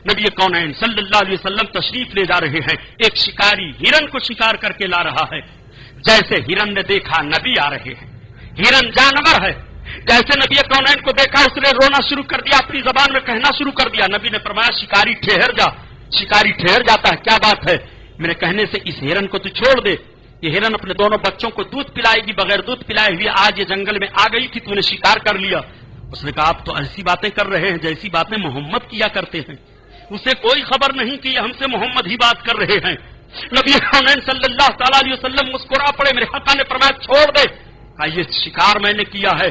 B: نبی کونین صلی اللہ علیہ وسلم تشریف لے جا رہے ہیں، ایک شکاری ہرن کو شکار کر کے لا رہا ہے۔ جیسے ہرن نے دیکھا نبی آ رہے ہیں، ہرن جانور ہے، جیسے نبی کونین کو دیکھا اس نے رونا شروع کر دیا، اپنی زبان میں کہنا شروع کر دیا۔ نبی نے فرمایا، شکاری ٹھہر جا۔ شکاری ٹھہر جاتا ہے، کیا بات ہے؟ میرے کہنے سے اس ہرن کو تو چھوڑ دے، یہ ہرن اپنے دونوں بچوں کو دودھ پلائے گی، بغیر دودھ پلائے ہوئے آج یہ جنگل میں آ گئی تھی، تو نے شکار کر لیا۔ اس نے کہا، آپ تو ایسی باتیں کر رہے ہیں جیسی باتیں محمد کیا کرتے ہیں، اسے کوئی خبر نہیں کہ یہ ہم سے محمد ہی بات کر رہے ہیں۔ نبی کونین صلی اللہ تعالیٰ علیہ وسلم مسکرا پڑے، میرے آقا نے فرمایا، چھوڑ دے۔ کہا، یہ شکار میں نے کیا ہے،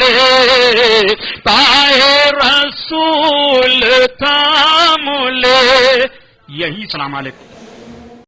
B: لے، پائے رسول تھام لے. یہی. السلام علیکم.